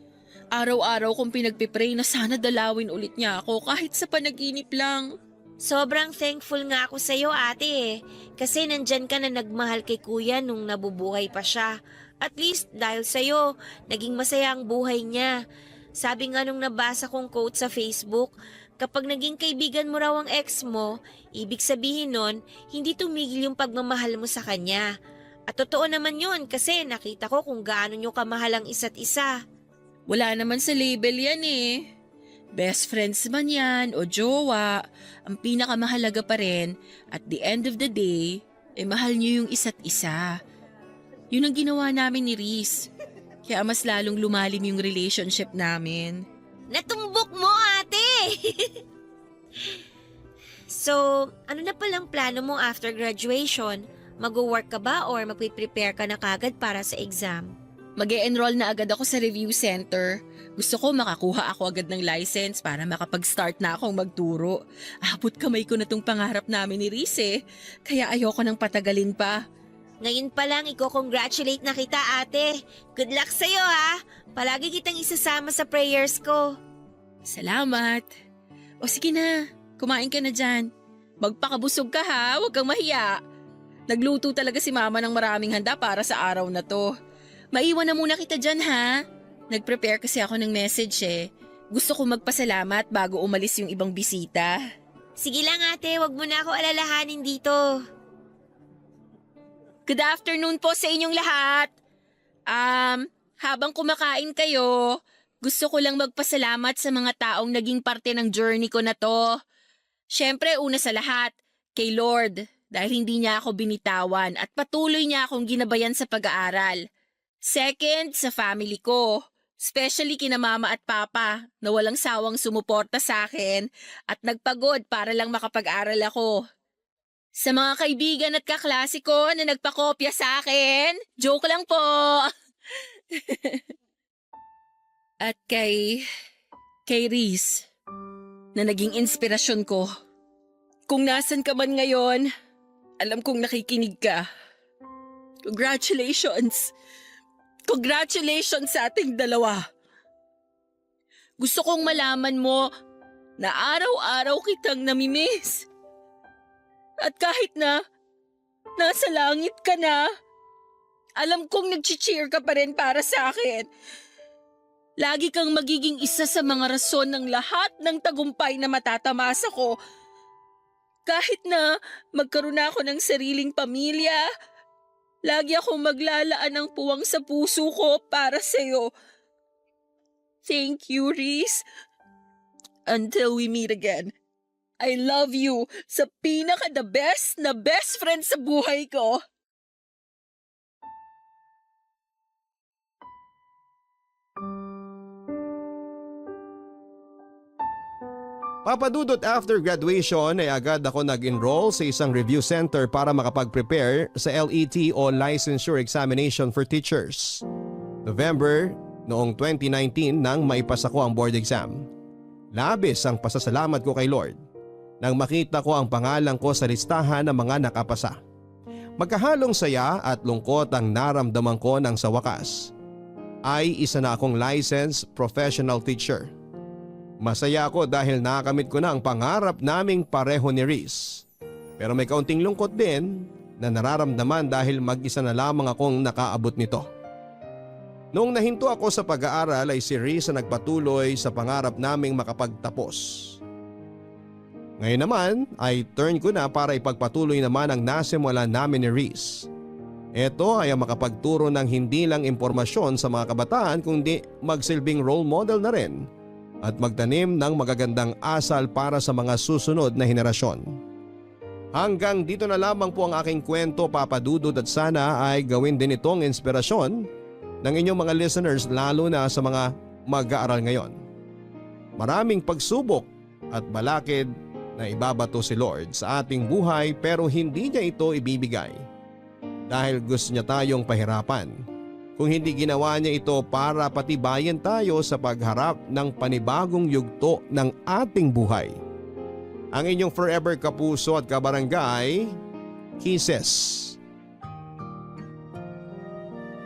Araw-araw kong pinagpipray na sana dalawin ulit niya ako kahit sa panaginip lang. Sobrang thankful nga ako sa'yo, ate eh. Kasi nandyan ka na nagmahal kay Kuya nung nabubuhay pa siya. At least dahil sa'yo, naging masaya ang buhay niya. Sabi nga nung nabasa kong quote sa Facebook, kapag naging kaibigan mo raw ang ex mo, ibig sabihin nun, hindi tumigil yung pagmamahal mo sa kanya. At totoo naman yun kasi nakita ko kung gaano nyo kamahal ang isa't isa. Wala naman sa label yan eh. Best friends man yan o jowa, ang pinakamahalaga pa rin at the end of the day, mahal nyo yung isa't isa. Yun ang ginawa namin ni Reese. Kaya mas lalong lumalim yung relationship namin. Natumbok mo, ate! So, ano na palang plano mo after graduation? Mag-work ka ba or magpe-prepare ka na kagad para sa exam? Mag-e-enroll na agad ako sa review center. Gusto ko makakuha ako agad ng license para makapag-start na akong magturo. Abot kamay ko na tong pangarap namin ni Reese eh. Kaya ayoko nang patagalin pa. Ngayon pa lang, i-congratulate na kita, ate. Good luck sa'yo, ha? Palagi kitang isasama sa prayers ko. Salamat. O sige na, kumain ka na dyan. Magpakabusog ka ha, huwag kang mahiya. Nagluto talaga si mama ng maraming handa para sa araw na to. Maiwan na muna kita dyan ha. Nag-prepare kasi ako ng message eh. Gusto ko magpasalamat bago umalis yung ibang bisita. Sige lang, ate. Huwag mo na ako alalahanin dito. Good afternoon po sa inyong lahat. Habang kumakain kayo, gusto ko lang magpasalamat sa mga taong naging parte ng journey ko na to. Siyempre, una sa lahat, kay Lord, dahil hindi niya ako binitawan at patuloy niya akong ginabayan sa pag-aaral. Second, sa family ko, especially kina mama at papa na walang sawang sumuporta sa akin at nagpagod para lang makapag-aral ako. Sa mga kaibigan at kaklase ko na nagpakopya sa akin, joke lang po. At kay Reese, na naging inspirasyon ko. Kung nasan ka man ngayon, alam kong nakikinig ka. Congratulations! Congratulations sa ating dalawa. Gusto kong malaman mo na araw-araw kitang namimiss. At kahit na nasa langit ka na, Alam kong nag-cheer ka pa rin para sa akin. Lagi kang magiging isa sa mga rason ng lahat ng tagumpay na matatamasa ko. Kahit na magkaroon ako ng sariling pamilya, lagi akong maglalaan ng puwang sa puso ko para sa'yo. Thank you, Reese. Until we meet again. I love you sa pinaka-the best na best friend sa buhay ko. Papa Dudut, after graduation ay agad ako nag-enroll sa isang review center para makapag-prepare sa LET o Licensure Examination for Teachers. November noong 2019 nang maipasa ko ang board exam. Labis ang pasasalamat ko kay Lord nang makita ko ang pangalan ko sa listahan ng mga nakapasa. Magkahalong saya at lungkot ang naramdaman ko nang sa wakas ay isa na akong licensed professional teacher. Masaya ako dahil nakamit ko na ang pangarap naming pareho ni Reese. Pero may kaunting lungkot din na nararamdaman dahil mag-isa na lamang akong nakaabot nito. Noong nahinto ako sa pag-aaral ay si Reese ang nagpatuloy sa pangarap naming makapagtapos. Ngayon naman ay turn ko na para ipagpatuloy naman ang nasimulan namin ni Reese. Ito ay ang makapagturo ng hindi lang impormasyon sa mga kabataan kundi magsilbing role model na rin at magtanim ng magagandang asal para sa mga susunod na henerasyon. Hanggang dito na lamang po ang aking kwento, Papa Dudut, at sana ay gawin din itong inspirasyon ng inyong mga listeners lalo na sa mga mag-aaral ngayon. Maraming pagsubok at balakid na ibabato si Lord sa ating buhay pero hindi niya ito ibibigay dahil gusto niya tayong pahirapan. Kung hindi ginawa niya ito para patibayan tayo sa pagharap ng panibagong yugto ng ating buhay. Ang inyong forever kapuso at kabarangay, Kisses.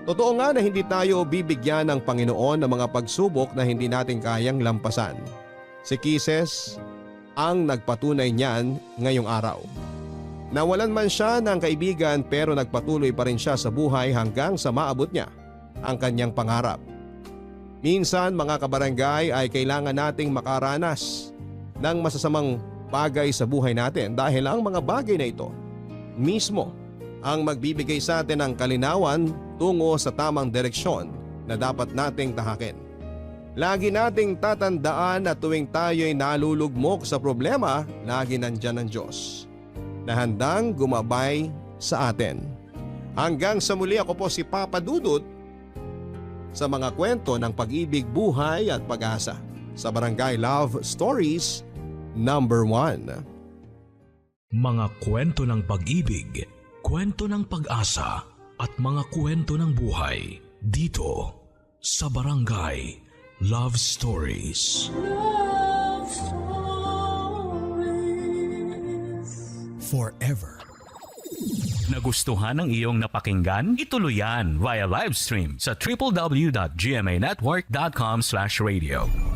Totoo nga na hindi tayo bibigyan ng Panginoon ng mga pagsubok na hindi natin kayang lampasan. Si Kisses ang nagpatunay niyan ngayong araw. Nawalan man siya ng kaibigan pero nagpatuloy pa rin siya sa buhay hanggang sa maabot niya ang kanyang pangarap. Minsan mga kabarangay ay kailangan nating makaranas ng masasamang bagay sa buhay natin dahil ang mga bagay na ito mismo ang magbibigay sa atin ng kalinawan tungo sa tamang direksyon na dapat nating tahakin. Lagi nating tatandaan na tuwing tayo'y nalulugmok sa problema, lagi nandyan ang Diyos na handang gumabay sa atin. Hanggang sa muli, ako po si Papa Dudut sa mga kwento ng pag-ibig, buhay at pag-asa sa Barangay Love Stories number 1. Mga kwento ng pag-ibig, kwento ng pag-asa at mga kwento ng buhay dito sa Barangay Love Stories. Love Stories. Forever. Nagustuhan ng iyong napakinggan? Ituloy yan via live stream sa www.gmanetwork.com/radio.